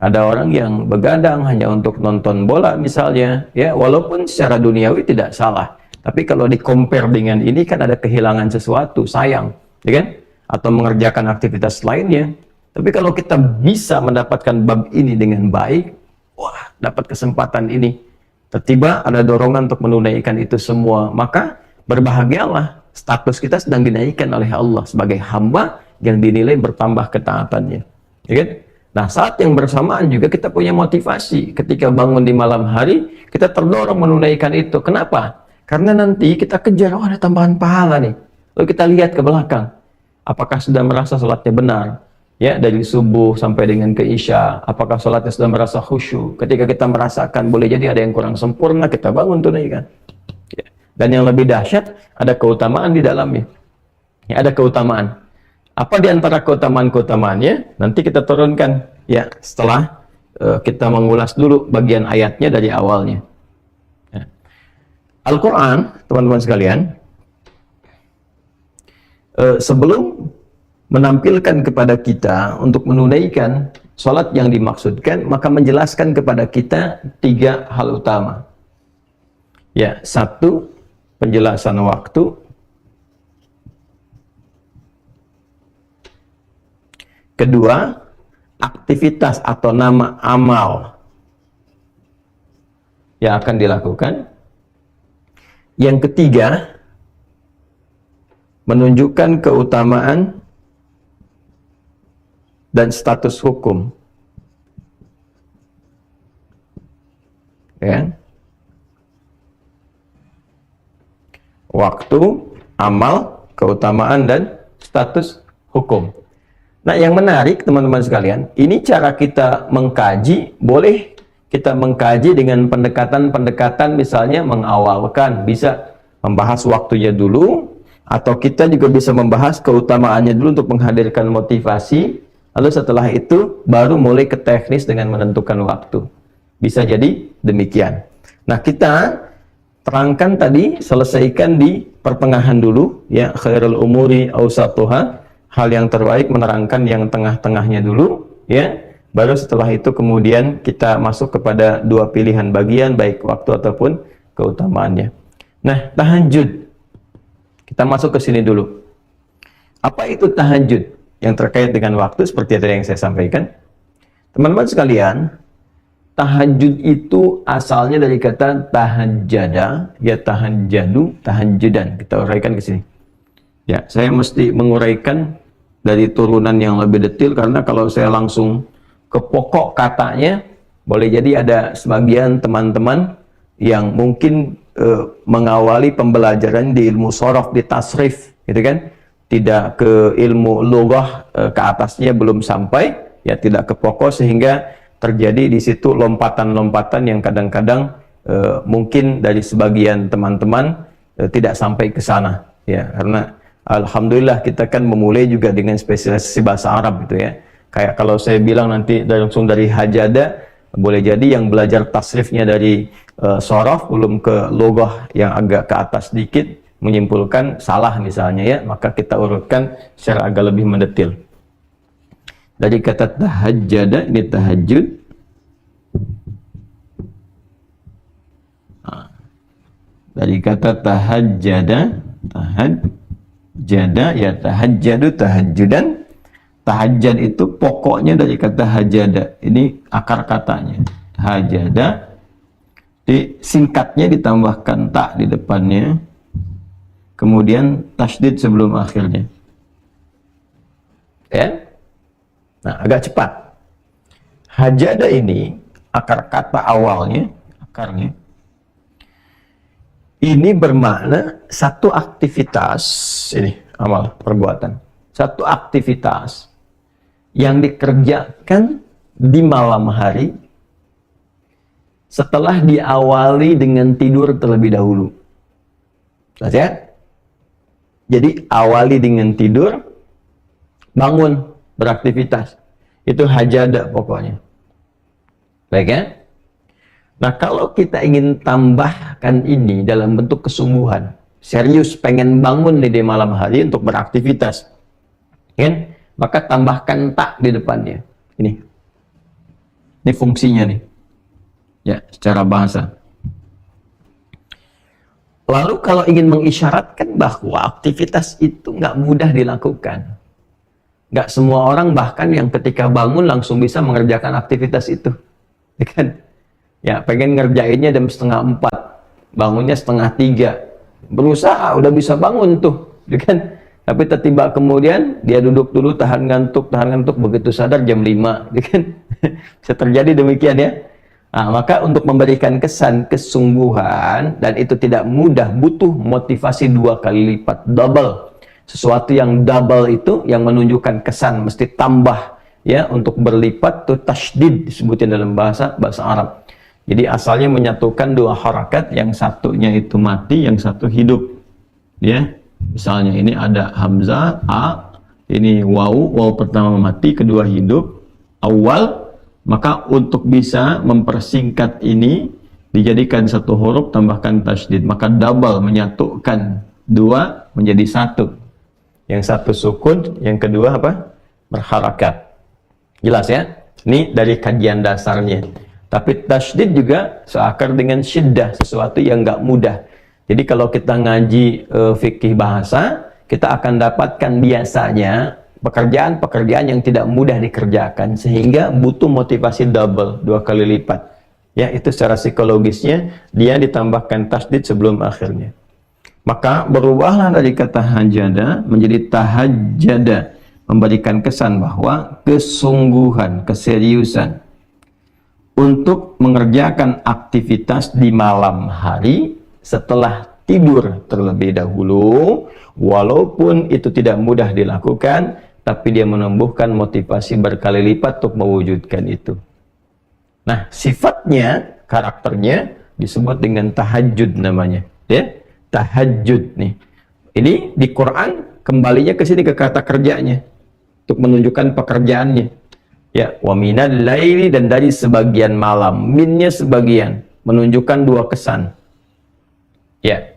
Ada orang yang begadang hanya untuk nonton bola misalnya, ya, walaupun secara duniawi tidak salah, tapi kalau di-compare dengan ini kan ada kehilangan sesuatu, sayang, ya kan? Atau mengerjakan aktivitas lainnya. Tapi kalau kita bisa mendapatkan bab ini dengan baik, wah, dapat kesempatan ini, tiba-tiba ada dorongan untuk menunaikan itu semua, maka berbahagialah, status kita sedang dinaikkan oleh Allah sebagai hamba yang dinilai bertambah ketaatannya, ya kan? Nah, saat yang bersamaan juga kita punya motivasi ketika bangun di malam hari, kita terdorong menunaikan itu. Kenapa? Karena nanti kita kejar, oh ada tambahan pahala nih. Lalu kita lihat ke belakang, apakah sudah merasa sholatnya benar, ya, dari subuh sampai dengan ke isya, apakah sholatnya sudah merasa khusyuk. Ketika kita merasakan boleh jadi ada yang kurang sempurna, kita bangun tunaikan, ya. Dan yang lebih dahsyat, ada keutamaan di dalamnya, ya, ada keutamaan. Apa di antara keutamaan-keutamaannya? Nanti kita turunkan, ya, setelah kita mengulas dulu bagian ayatnya dari awalnya, ya. Al-Quran, teman-teman sekalian, sebelum menampilkan kepada kita untuk menunaikan sholat yang dimaksudkan, maka menjelaskan kepada kita 3 hal utama. Ya, 1, penjelasan waktu. Kedua, aktivitas atau nama amal yang akan dilakukan. Yang ketiga, menunjukkan keutamaan dan status hukum. Ya. Waktu, amal, keutamaan, dan status hukum. Nah, yang menarik teman-teman sekalian, ini cara kita mengkaji. Boleh kita mengkaji dengan pendekatan-pendekatan, misalnya mengawalkan, bisa membahas waktunya dulu, atau kita juga bisa membahas keutamaannya dulu untuk menghadirkan motivasi, lalu setelah itu baru mulai ke teknis dengan menentukan waktu. Bisa jadi demikian. Nah, kita terangkan tadi, selesaikan di pertengahan dulu, ya, khairul umuri awsatuha, hal yang terbaik menerangkan yang tengah-tengahnya dulu, ya. Baru setelah itu kemudian kita masuk kepada dua pilihan bagian, baik waktu ataupun keutamaannya. Nah, tahajud. Kita masuk ke sini dulu. Apa itu tahajud? Yang terkait dengan waktu seperti tadi yang saya sampaikan. Teman-teman sekalian, tahajud itu asalnya dari kata tahajjada, ya tahajjadu, tahajjudan. Kita uraikan ke sini. Ya, saya mesti menguraikan dari turunan yang lebih detail, karena kalau saya langsung ke pokok katanya, boleh jadi ada sebagian teman-teman yang mungkin mengawali pembelajaran di ilmu sorof, di tasrif, gitu kan, tidak ke ilmu lughah, ke atasnya belum sampai, ya tidak ke pokok, sehingga terjadi di situ lompatan-lompatan yang kadang-kadang mungkin dari sebagian teman-teman tidak sampai ke sana, ya, karena alhamdulillah kita kan memulai juga dengan spesialisasi bahasa Arab gitu ya. Kayak kalau saya bilang nanti langsung dari hajada, boleh jadi yang belajar tasrifnya dari sorof belum ke logoh yang agak ke atas sedikit, menyimpulkan salah misalnya, ya, maka kita urutkan secara agak lebih mendetil. Dari kata tahajjada, ini tahajud. Dari kata tahajjada, tahajjada, ya tahajjadu, tahajjudan. Tahajjad itu pokoknya dari kata hajada. Ini akar katanya. Hajada. Singkatnya ditambahkan tak di depannya. Kemudian tasydid sebelum akhirnya. Ya. Nah, agak cepat. Hajada ini akar kata awalnya, akarnya. Ini bermakna satu aktivitas, ini amal perbuatan. Satu aktivitas yang dikerjakan di malam hari setelah diawali dengan tidur terlebih dahulu. Ya? Jadi awali dengan tidur, bangun, beraktivitas. Itu hajada pokoknya. Baik ya? Nah, kalau kita ingin tambahkan ini dalam bentuk kesungguhan, serius pengen bangun di malam hari untuk beraktivitas, kan? Maka tambahkan tak di depannya. Ini fungsinya nih. Ya, secara bahasa. Lalu kalau ingin mengisyaratkan bahwa aktivitas itu nggak mudah dilakukan. Nggak semua orang bahkan yang ketika bangun langsung bisa mengerjakan aktivitas itu. Ya kan? Ya, pengen ngerjainnya jam 3:30. Bangunnya 2:30. Berusaha, udah bisa bangun tuh. Ya kan? Tapi tiba-tiba kemudian dia duduk dulu, tahan ngantuk, begitu sadar jam 5, ya kan? Bisa terjadi demikian ya. Nah, maka untuk memberikan kesan kesungguhan, dan itu tidak mudah, butuh motivasi 2 kali lipat, double. Sesuatu yang double itu yang menunjukkan kesan mesti tambah, ya, untuk berlipat tuh tasydid disebutnya dalam bahasa Arab. Jadi asalnya menyatukan 2 harakat, yang satunya itu mati, yang satu hidup, ya. Misalnya ini ada hamzah a, ini waw pertama mati, kedua hidup, awal. Maka untuk bisa mempersingkat ini dijadikan satu huruf, tambahkan tasydid, maka double, menyatukan 2 menjadi 1. Yang satu sukun, yang kedua apa? Berharakat. Jelas ya? Ini dari kajian dasarnya. Tapi tasydid juga seakar dengan syiddah, sesuatu yang nggak mudah. Jadi kalau kita ngaji fikih bahasa, kita akan dapatkan biasanya pekerjaan-pekerjaan yang tidak mudah dikerjakan sehingga butuh motivasi double, 2 kali lipat. Ya, itu secara psikologisnya dia ditambahkan tasdid sebelum akhirnya. Maka berubahlah dari kata hajada menjadi tahajjada, memberikan kesan bahwa kesungguhan, keseriusan untuk mengerjakan aktivitas di malam hari setelah tidur terlebih dahulu, walaupun itu tidak mudah dilakukan, tapi dia menumbuhkan motivasi berkali lipat untuk mewujudkan itu. Nah, sifatnya, karakternya disebut dengan tahajud namanya, ya. Tahajud nih. Ini di Quran kembalinya ke sini ke kata kerjanya untuk menunjukkan pekerjaannya. Ya, wa minal laili, dan dari sebagian malam. Minnya sebagian, menunjukkan 2 kesan. Ya.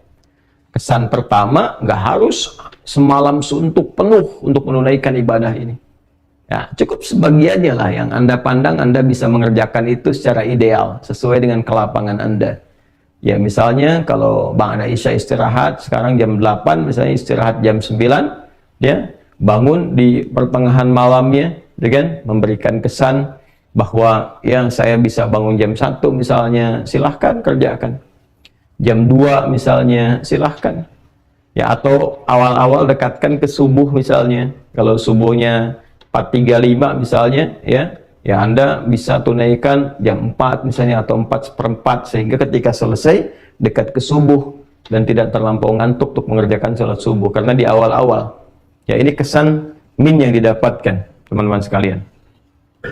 Kesan pertama, nggak harus semalam suntuk penuh untuk menunaikan ibadah ini. Ya, cukup sebagiannya lah yang Anda pandang Anda bisa mengerjakan itu secara ideal, sesuai dengan kelapangan Anda. Ya, misalnya kalau Bang Ada Isya istirahat, sekarang jam 8, misalnya istirahat jam 9, ya, bangun di pertengahan malamnya, dengan memberikan kesan bahwa ya saya bisa bangun jam 1 misalnya, silahkan kerjakan. Jam 2 misalnya, silahkan. Ya, atau awal-awal dekatkan ke subuh misalnya. Kalau subuhnya 4.35 misalnya, ya Anda bisa tunaikan jam 4 misalnya, atau 4:04, sehingga ketika selesai dekat ke subuh dan tidak terlampau ngantuk untuk mengerjakan sholat subuh, karena di awal-awal. Ya, ini kesan min yang didapatkan teman-teman sekalian.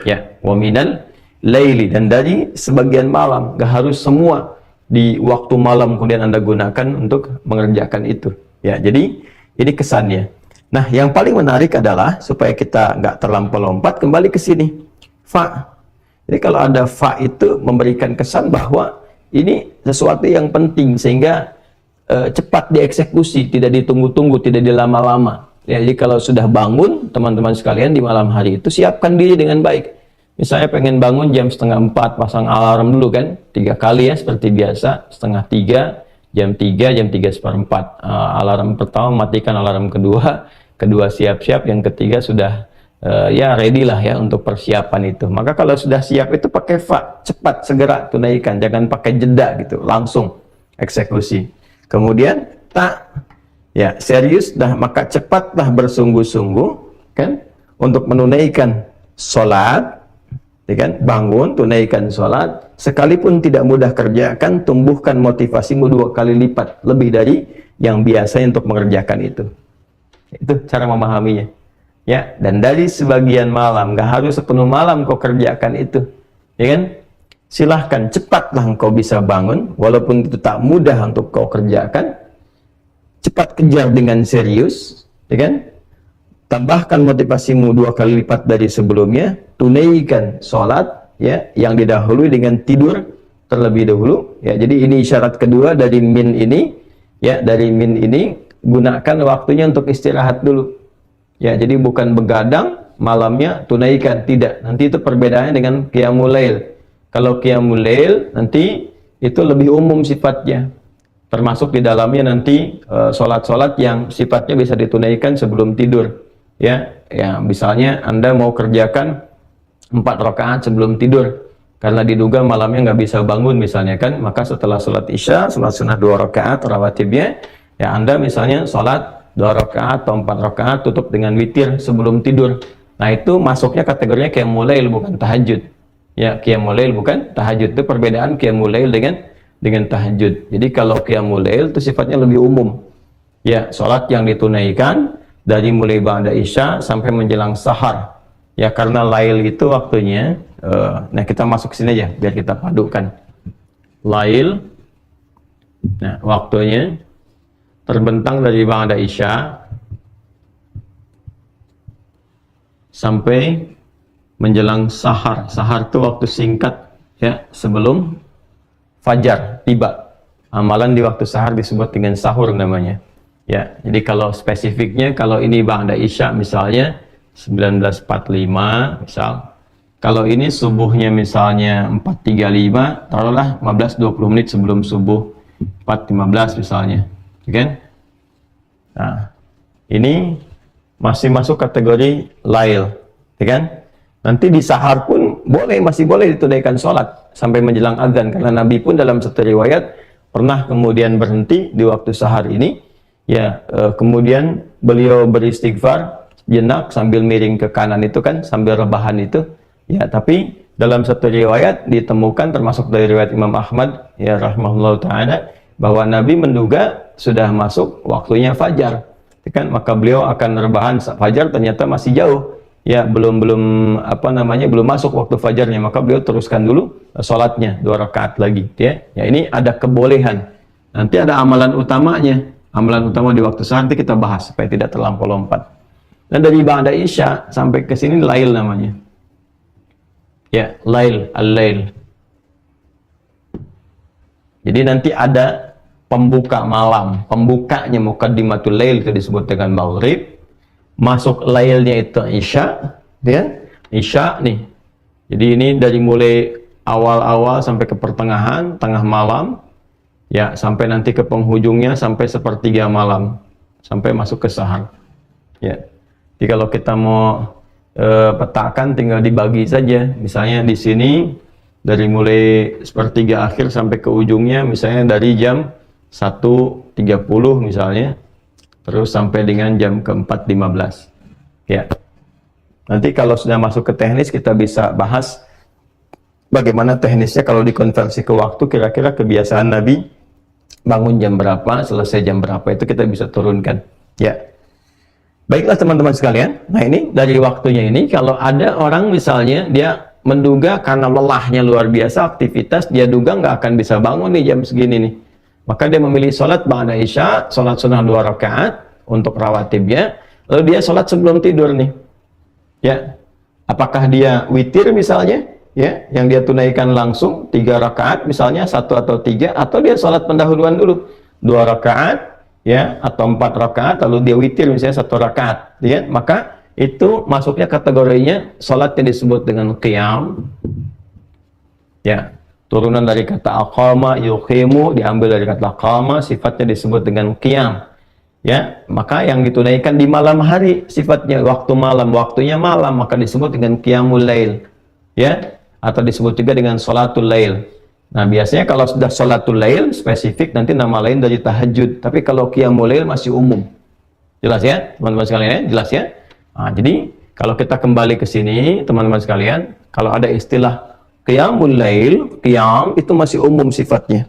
Ya, wa minal laili, dan dari sebagian malam, gak harus semua di waktu malam kemudian Anda gunakan untuk mengerjakan itu. Ya, jadi ini kesannya. Nah, yang paling menarik adalah supaya kita nggak terlampau lompat, kembali ke sini. Fa. Jadi kalau ada fa itu memberikan kesan bahwa ini sesuatu yang penting sehingga cepat dieksekusi, tidak ditunggu-tunggu, tidak dilama-lama. Ya, jadi kalau sudah bangun, teman-teman sekalian, di malam hari itu siapkan diri dengan baik. Misalnya pengen bangun jam 3:30, pasang alarm dulu kan, 3 kali ya seperti biasa, 2:30, jam 3, jam 3:15. Alarm pertama matikan, alarm kedua siap-siap, yang ketiga sudah ya ready lah ya untuk persiapan itu. Maka kalau sudah siap itu pakai fa, cepat segera tunaikan, jangan pakai jeda gitu, langsung eksekusi. Kemudian tak, ya serius dah, maka cepatlah bersungguh-sungguh kan untuk menunaikan sholat, ya kan? Bangun, tunaikan sholat, sekalipun tidak mudah kerjakan, tumbuhkan motivasimu 2 kali lipat lebih dari yang biasa untuk mengerjakan itu. Itu cara memahaminya. Ya, dan dari sebagian malam, gak harus sepenuh malam kau kerjakan itu, ya kan? Silahkan, cepatlah engkau bisa bangun, walaupun itu tak mudah untuk kau kerjakan. Cepat kejar dengan serius, ya kan? Tambahkan motivasimu 2 kali lipat dari sebelumnya. Tunaikan sholat, ya, yang didahului dengan tidur terlebih dahulu. Ya, jadi ini syarat kedua dari min ini. Ya, dari min ini gunakan waktunya untuk istirahat dulu. Ya, jadi bukan begadang malamnya tunaikan, tidak. Nanti itu perbedaannya dengan qiyamul lail. Kalau qiyamul lail nanti itu lebih umum sifatnya. Termasuk di dalamnya nanti sholat-sholat yang sifatnya bisa ditunaikan sebelum tidur. Ya, misalnya Anda mau kerjakan 4 rakaat sebelum tidur karena diduga malamnya nggak bisa bangun misalnya kan, maka setelah sholat isya, sholat sunnah 2 rakaat rawatibnya, ya Anda misalnya sholat 2 rakaat atau 4 rakaat tutup dengan witir sebelum tidur. Nah, itu masuknya kategorinya qiyamul lail, bukan tahajud. Ya, qiyamul lail bukan tahajud. Itu perbedaan qiyamul lail dengan tahajud. Jadi kalau qiyamul lail itu sifatnya lebih umum. Ya, sholat yang ditunaikan dari mulai ba'da isya sampai menjelang sahar. Ya, karena lail itu waktunya nah kita masuk sini aja biar kita padukan. Lail, nah waktunya terbentang dari ba'da isya sampai menjelang sahar. Sahar itu waktu singkat ya sebelum fajar tiba. Amalan di waktu sahar disebut dengan sahur namanya. Ya, jadi kalau spesifiknya, kalau ini ba'da isya misalnya 19.45 misal. Kalau ini subuhnya misalnya 4.35, taruhlah 15-20 menit sebelum subuh 4.15 misalnya. Kan? Nah, ini masih masuk kategori lail, ya kan? Nanti di sahar pun masih boleh ditunaikan sholat sampai menjelang azan, karena Nabi pun dalam satu riwayat pernah kemudian berhenti di waktu sahar ini, ya, kemudian beliau beristighfar jenak sambil miring ke kanan itu kan, sambil rebahan itu, ya. Tapi dalam satu riwayat ditemukan, termasuk dari riwayat Imam Ahmad, ya rahimahullah ta'ala, bahwa Nabi menduga sudah masuk waktunya fajar, ya kan? Maka beliau akan rebahan fajar, ternyata masih jauh, ya, belum masuk waktu fajarnya, maka beliau teruskan dulu sholatnya 2 rakaat lagi, ya. Ya, ini ada kebolehan. Nanti ada amalan utamanya, amalan utama di waktu sahar, nanti kita bahas supaya tidak terlampau lompat. Dan dari ba'da isya sampai ke sini lail namanya, ya, lail, al-lail. Jadi nanti ada pembuka malam, pembukanya muqaddimatul lail, itu disebut dengan maghrib. Masuk lailnya itu isya, ya, isya nih. Jadi ini dari mulai awal-awal sampai ke pertengahan, tengah malam, ya, sampai nanti ke penghujungnya sampai sepertiga malam, sampai masuk ke sahar, ya. Jadi kalau kita mau petakan, tinggal dibagi saja. Misalnya di sini dari mulai sepertiga akhir sampai ke ujungnya, misalnya dari jam 1.30 misalnya, terus sampai dengan jam ke-4.15, ya. Nanti kalau sudah masuk ke teknis, kita bisa bahas bagaimana teknisnya kalau dikonversi ke waktu, kira-kira kebiasaan Nabi bangun jam berapa, selesai jam berapa, itu kita bisa turunkan, ya. Baiklah teman-teman sekalian, nah ini dari waktunya ini, kalau ada orang misalnya dia menduga karena lelahnya luar biasa aktivitas, dia duga nggak akan bisa bangun nih jam segini nih, maka dia memilih sholat ba'da isya, sholat sunnah 2 rakaat untuk rawatibnya, lalu dia sholat sebelum tidur nih, ya. Apakah dia witir misalnya, ya, yang dia tunaikan langsung 3 rakaat misalnya, 1 atau 3, atau dia sholat pendahuluan dulu 2 rakaat, ya, atau 4 rakaat, lalu dia witir misalnya 1 rakaat, ya. Maka itu masuknya kategorinya sholat yang disebut dengan qiyam, ya. Turunan dari kata aqama, yuqimu, diambil dari kata qama, sifatnya disebut dengan qiyam, ya. Maka yang ditunaikan di malam hari, sifatnya waktu malam, waktunya malam, maka disebut dengan qiyamul lail, ya, atau disebut juga dengan sholatul lail. Nah, biasanya kalau sudah sholatul lail spesifik, nanti nama lain dari tahajud. Tapi kalau qiyamul lail masih umum. Jelas ya, teman-teman sekalian, ya? Jelas ya? Nah, jadi kalau kita kembali ke sini, teman-teman sekalian, kalau ada istilah qiyamul lail, qiyam itu masih umum sifatnya,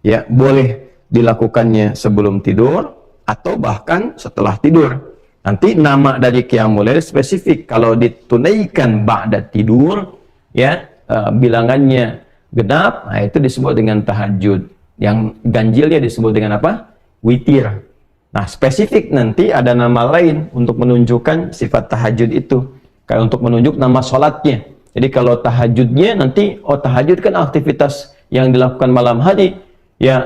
ya, boleh dilakukannya sebelum tidur atau bahkan setelah tidur. Nanti nama dari qiyamul lail spesifik, kalau ditunaikan ba'da tidur, ya, bilangannya genap, nah itu disebut dengan tahajud. Yang ganjilnya disebut dengan apa? Witir. Nah, spesifik nanti ada nama lain untuk menunjukkan sifat tahajud itu, kayak untuk menunjuk nama sholatnya. Jadi kalau tahajudnya nanti, oh tahajud kan aktivitas yang dilakukan malam hari, ya,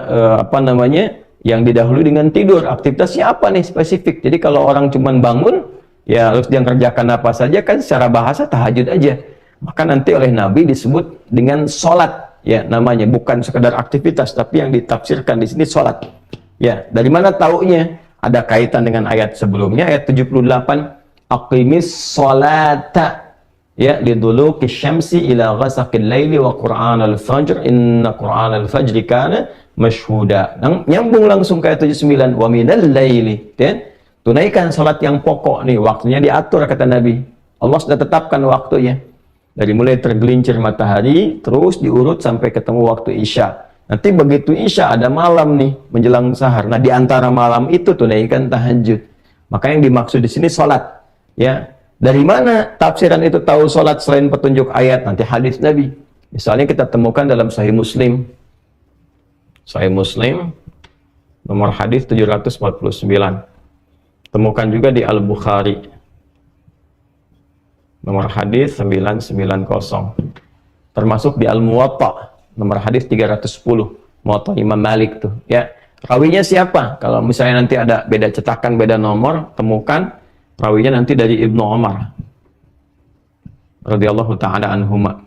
yang didahului dengan tidur. Aktivitasnya apa nih spesifik? Jadi kalau orang cuma bangun, ya harus dia kerjakan apa saja, kan secara bahasa tahajud aja. Maka nanti oleh Nabi disebut dengan sholat, ya, namanya bukan sekedar aktivitas, tapi yang ditafsirkan di sini sholat. Ya, dari mana taunya? Ada kaitan dengan ayat sebelumnya, ayat 78, aqimis sholata, ya, liduluki syamsi ila ghasaqil laili wa qur'anal fajr inna qur'anal fajri kana mashhuda. Nyambung langsung ke ayat 79, wa minal laili, ya. Tunaikan salat yang pokok nih, waktunya diatur kata Nabi. Allah sudah tetapkan waktunya. Dari mulai tergelincir matahari terus diurut sampai ketemu waktu isya. Nanti begitu isya ada malam nih menjelang sahar. Nah, di antara malam itu tunaikan tahajud. Maka yang dimaksud di sini salat, ya. Dari mana tafsiran itu tahu sholat selain petunjuk ayat? Nanti hadis Nabi. Misalnya kita temukan dalam Sahih Muslim. Sahih Muslim, nomor hadis 749. Temukan juga di Al-Bukhari. Nomor hadis 990. Termasuk di Al-Muwatta, nomor hadis 310. Muwatta Imam Malik tuh, ya. Rawinya siapa? Kalau misalnya nanti ada beda cetakan, beda nomor, temukan rawinya nanti dari Ibnu Umar radhiyallahu ta'ala anhuma.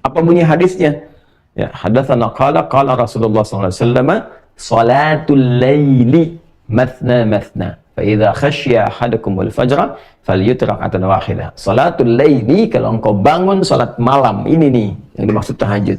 Apa bunyi hadisnya? Ya, hadatsana qala Rasulullah sallallahu alaihi wasallam salatul laili mathna mathna. Fa idza khasya ahadukumul fajra falyutir raka'atan wahidah. Salatul laili, kalau engkau bangun salat malam, ini nih yang dimaksud tahajud.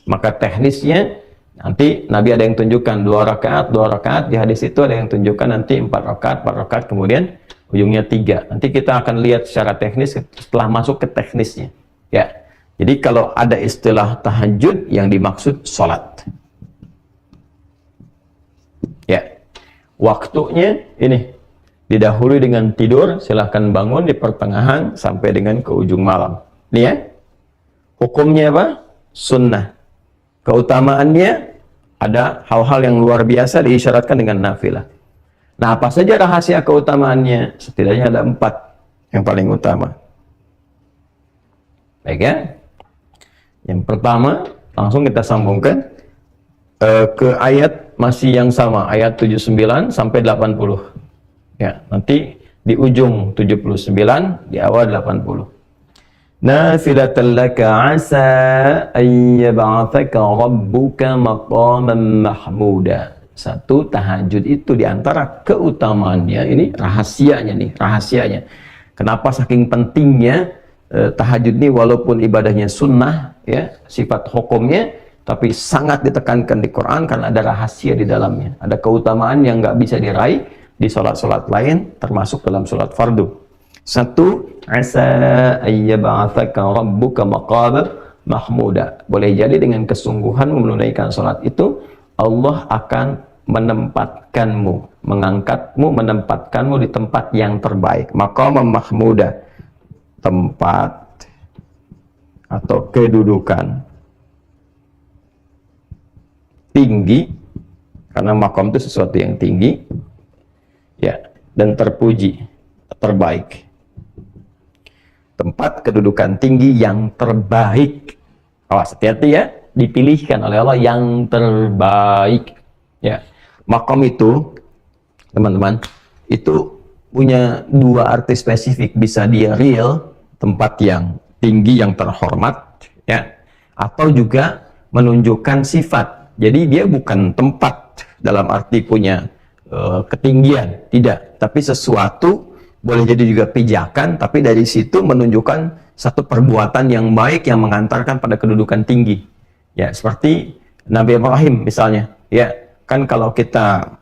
Maka teknisnya nanti Nabi ada yang tunjukkan 2 rakaat, di hadis itu ada yang tunjukkan nanti 4 rakaat, kemudian ujungnya 3. Nanti kita akan lihat secara teknis setelah masuk ke teknisnya. Ya. Jadi kalau ada istilah tahajud yang dimaksud salat. Ya. Waktunya ini didahului dengan tidur, silahkan bangun di pertengahan sampai dengan ke ujung malam. Nih ya. Hukumnya apa? Sunnah. Keutamaannya ada hal-hal yang luar biasa diisyaratkan dengan nafilah. Nah, apa saja rahasia keutamaannya? Setidaknya ada 4 yang paling utama. Baik ya. Yang pertama, langsung kita sambungkan ke ayat masih yang sama, ayat 79 sampai 80. Ya, nanti di ujung 79, di awal 80. Nafilatan laka asa an yab'athaka rabbuka maqaman mahmuda. Satu, tahajud itu diantara keutamaannya, ini rahasianya. Kenapa saking pentingnya tahajud ini, walaupun ibadahnya sunnah, ya, sifat hukumnya, tapi sangat ditekankan di Quran karena ada rahasia di dalamnya. Ada keutamaan yang nggak bisa diraih di sholat-sholat lain, termasuk dalam sholat fardu. Satu, asa ayyab'atsaka rabbuka maqaman mahmuda. Boleh jadi dengan kesungguhan menunaikan sholat itu, Allah akan menempatkanmu, mengangkatmu, menempatkanmu di tempat yang terbaik. Maqaman mahmuda, tempat atau kedudukan tinggi, karena maqam itu sesuatu yang tinggi, ya, dan terpuji, terbaik. Tempat kedudukan tinggi yang terbaik. Awas, hati-hati ya, dipilihkan oleh Allah yang terbaik. Ya, maqam itu, teman-teman, itu punya 2 arti spesifik. Bisa dia real, tempat yang tinggi, yang terhormat, ya, atau juga menunjukkan sifat. Jadi dia bukan tempat dalam arti punya ketinggian, tidak, tapi sesuatu. Boleh jadi juga pijakan, tapi dari situ menunjukkan satu perbuatan yang baik yang mengantarkan pada kedudukan tinggi. Ya, seperti Nabi Ibrahim misalnya. Ya, kan kalau kita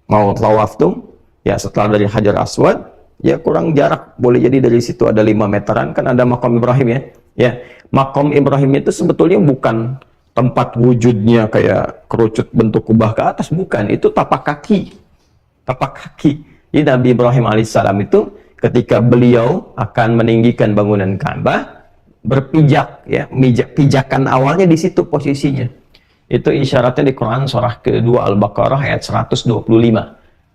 mau tawaf tuh, ya setelah dari Hajar Aswad, ya kurang jarak, boleh jadi dari situ ada 5 meteran, kan ada Maqam Ibrahim ya. Ya, Maqam Ibrahim itu sebetulnya bukan tempat wujudnya kayak kerucut bentuk kubah ke atas, bukan. Itu tapak kaki. Tapak kaki. Jadi Nabi Ibrahim alaihissalam itu ketika beliau akan meninggikan bangunan Ka'bah, berpijak, ya, pijakan awalnya di situ posisinya. Itu isyaratnya di Quran surah kedua Al-Baqarah ayat 125.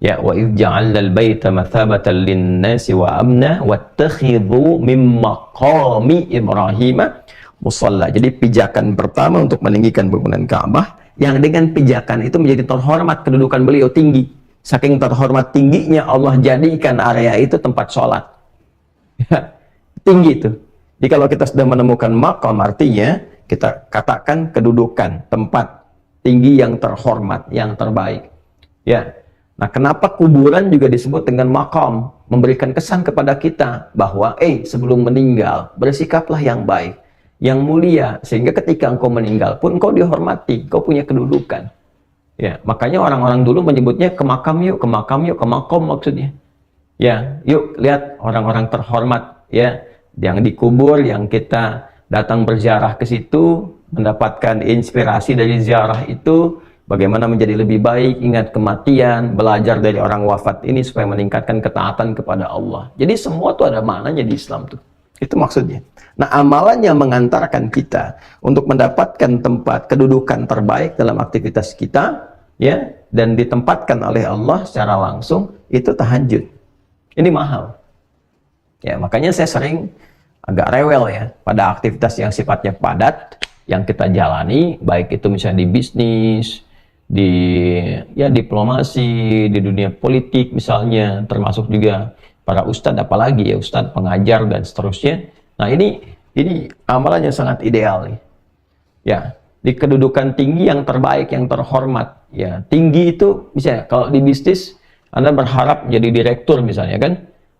Ya, wa idh ja'alna al-baita mathabatan lin-nasi wa amna wattakhidhu min maqami Ibrahim musalla. Jadi pijakan pertama untuk meninggikan bangunan Ka'bah, yang dengan pijakan itu menjadi terhormat, kedudukan beliau tinggi. Saking terhormat tingginya, Allah jadikan area itu tempat sholat. Ya, tinggi itu. Jadi kalau kita sudah menemukan maqam, artinya kita katakan kedudukan, tempat tinggi yang terhormat, yang terbaik. Ya. Nah, kenapa kuburan juga disebut dengan maqam? Memberikan kesan kepada kita bahwa, sebelum meninggal, bersikaplah yang baik, yang mulia, sehingga ketika engkau meninggal pun engkau dihormati, engkau punya kedudukan. Ya, makanya orang-orang dulu menyebutnya ke makam yuk, ke makam yuk, ke makom maksudnya. Ya, yuk lihat orang-orang terhormat, ya, yang dikubur, yang kita datang berziarah ke situ, mendapatkan inspirasi dari ziarah itu, bagaimana menjadi lebih baik, ingat kematian, belajar dari orang wafat ini supaya meningkatkan ketaatan kepada Allah. Jadi semua tuh ada maknanya di Islam tuh. Itu maksudnya. Nah, amalan yang mengantarkan kita untuk mendapatkan tempat kedudukan terbaik dalam aktivitas kita, ya, dan ditempatkan oleh Allah secara langsung, itu tahajud. Ini mahal. Ya, makanya saya sering agak rewel ya pada aktivitas yang sifatnya padat yang kita jalani, baik itu misalnya di bisnis, di ya diplomasi, di dunia politik misalnya, termasuk juga para ustadz, apalagi ya ustadz pengajar dan seterusnya. Nah, ini amalan yang sangat ideal nih. Ya, di kedudukan tinggi yang terbaik, yang terhormat. Ya, tinggi itu misalnya kalau di bisnis Anda berharap jadi direktur misalnya kan.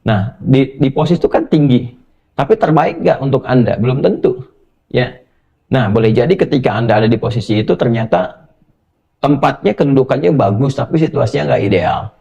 Nah, di posisi itu kan tinggi. Tapi terbaik nggak untuk Anda? Belum tentu. Ya. Nah, boleh jadi ketika Anda ada di posisi itu ternyata tempatnya, kedudukannya bagus, tapi situasinya nggak ideal.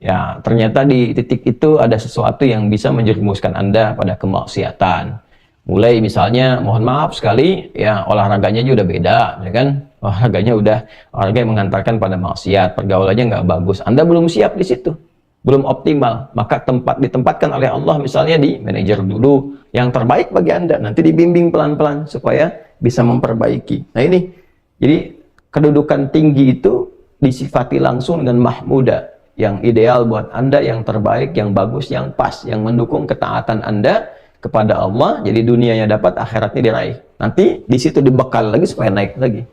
Ya, ternyata di titik itu ada sesuatu yang bisa menjerumuskan Anda pada kemaksiatan. Mulai misalnya, mohon maaf sekali, ya olahraganya juga udah beda, ya kan? Olahraga yang mengantarkan pada maksiat, pergaulannya nggak bagus. Anda belum siap di situ, belum optimal. Maka ditempatkan oleh Allah misalnya di manajer dulu, yang terbaik bagi Anda. Nanti dibimbing pelan-pelan supaya bisa memperbaiki. Nah ini, jadi kedudukan tinggi itu disifati langsung dengan mahmuda, yang ideal buat Anda, yang terbaik, yang bagus, yang pas, yang mendukung ketaatan Anda kepada Allah. Jadi dunianya dapat, akhiratnya diraih. Nanti di situ dibekal lagi supaya naik lagi.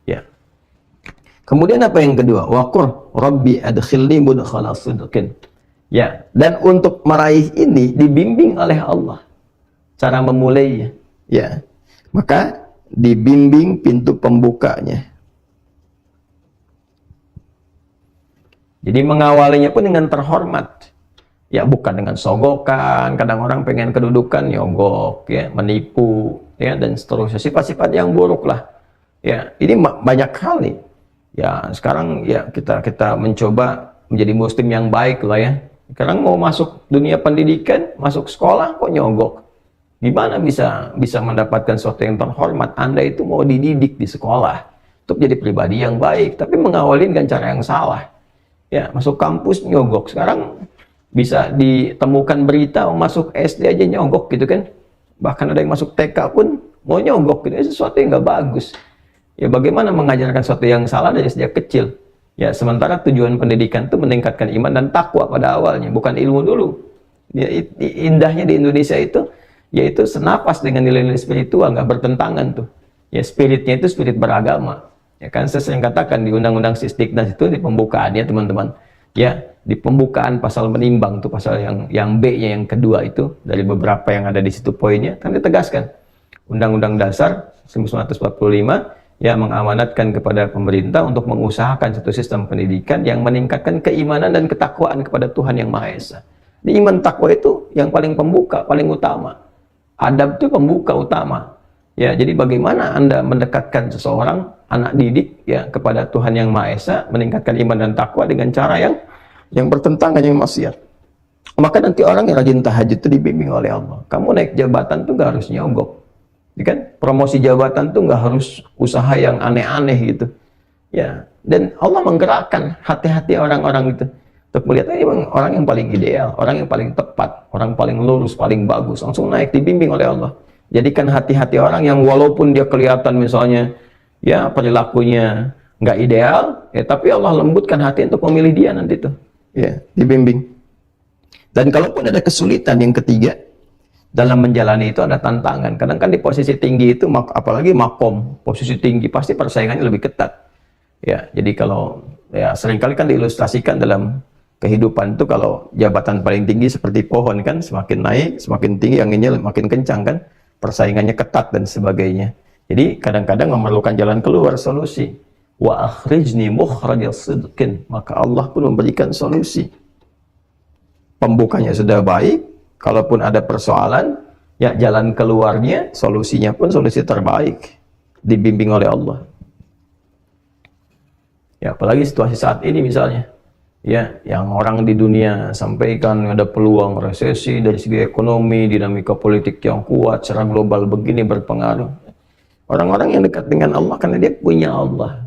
Ya. Kemudian apa yang kedua? Waqur Rabbi adkhilni mudkhala sidqin. Ya, dan untuk meraih ini dibimbing oleh Allah. Cara memulainya. Ya. Maka dibimbing pintu pembukanya. Jadi mengawalinya pun dengan terhormat. Ya, bukan dengan sogokan. Kadang orang pengen kedudukan, nyogok, ya, menipu, ya, dan seterusnya. Sifat-sifat yang buruk lah. Ya, ini banyak hal nih. Ya, sekarang ya kita mencoba menjadi muslim yang baik lah ya. Sekarang mau masuk dunia pendidikan, masuk sekolah kok nyogok. Gimana bisa mendapatkan sesuatu yang terhormat? Anda itu mau dididik di sekolah untuk jadi pribadi yang baik, tapi mengawali dengan cara yang salah. Ya, masuk kampus nyogok. Sekarang bisa ditemukan berita masuk SD aja nyogok gitu kan. Bahkan ada yang masuk TK pun mau nyogok gitu. Ini sesuatu yang nggak bagus. Ya, bagaimana mengajarkan sesuatu yang salah dari sejak kecil? Ya, sementara tujuan pendidikan itu meningkatkan iman dan takwa pada awalnya, bukan ilmu dulu. Ya, indahnya di Indonesia itu yaitu senapas dengan nilai-nilai spiritual, nggak bertentangan tuh. Ya, spiritnya itu spirit beragama. Ya kan, saya sering katakan di Undang-Undang Sisdiknas itu di pembukaannya teman-teman, ya di pembukaan pasal menimbang tuh, pasal yang B-nya yang kedua itu dari beberapa yang ada di situ poinnya kan ditegaskan Undang-Undang Dasar 1945 ya mengamanatkan kepada pemerintah untuk mengusahakan satu sistem pendidikan yang meningkatkan keimanan dan ketakwaan kepada Tuhan Yang Maha Esa. Di iman takwa itu yang paling pembuka, paling utama. Adab itu pembuka utama. Ya, jadi bagaimana Anda mendekatkan seseorang, anak didik ya kepada Tuhan Yang Maha Esa, meningkatkan iman dan takwa dengan cara yang bertentangan, yang maksiat. Maka nanti orang yang rajin tahajud itu dibimbing oleh Allah. Kamu naik jabatan tuh nggak harus nyogok. Ya kan? Promosi jabatan tuh nggak harus usaha yang aneh-aneh gitu. Ya, dan Allah menggerakkan hati-hati orang-orang itu untuk melihat ini orang yang paling ideal, orang yang paling tepat, orang paling lurus, paling bagus, langsung naik dibimbing oleh Allah. Jadikan hati-hati orang yang walaupun dia kelihatan misalnya ya perilakunya nggak ideal, ya tapi Allah lembutkan hati untuk memilih dia nanti tuh, ya dibimbing. Dan kalaupun ada kesulitan yang ketiga dalam menjalani itu ada tantangan. Kadang kan di posisi tinggi itu, apalagi makom, posisi tinggi pasti persaingannya lebih ketat. Ya, jadi kalau ya seringkali kan diilustrasikan dalam kehidupan itu kalau jabatan paling tinggi seperti pohon kan, semakin naik, semakin tinggi anginnya makin kencang kan. Persaingannya ketat dan sebagainya. Jadi kadang-kadang memerlukan jalan keluar, solusi. Wa akhrijni mukhrajal sidqin. Maka Allah pun memberikan solusi. Pembukanya sudah baik, kalaupun ada persoalan, ya jalan keluarnya, solusinya pun solusi terbaik. Dibimbing oleh Allah. Ya, apalagi situasi saat ini misalnya. Ya, yang orang di dunia sampaikan ada peluang resesi dari segi ekonomi, dinamika politik yang kuat secara global begini berpengaruh. Orang-orang yang dekat dengan Allah karena dia punya Allah.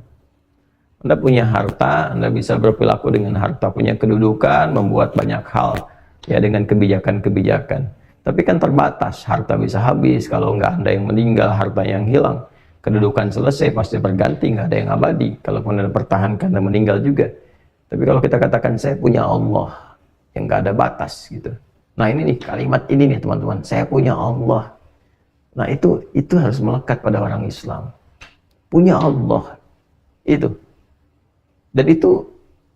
Anda punya harta, Anda bisa berperilaku dengan harta, punya kedudukan, membuat banyak hal ya dengan kebijakan-kebijakan. Tapi kan terbatas, harta bisa habis, kalau nggak Anda yang meninggal, harta yang hilang. Kedudukan selesai, pasti berganti, nggak ada yang abadi. Kalaupun Anda pertahankan, Anda meninggal juga. Tapi kalau kita katakan saya punya Allah yang gak ada batas gitu. Nah ini nih kalimat ini nih teman-teman, saya punya Allah. Nah itu harus melekat pada orang Islam. Punya Allah itu. Dan itu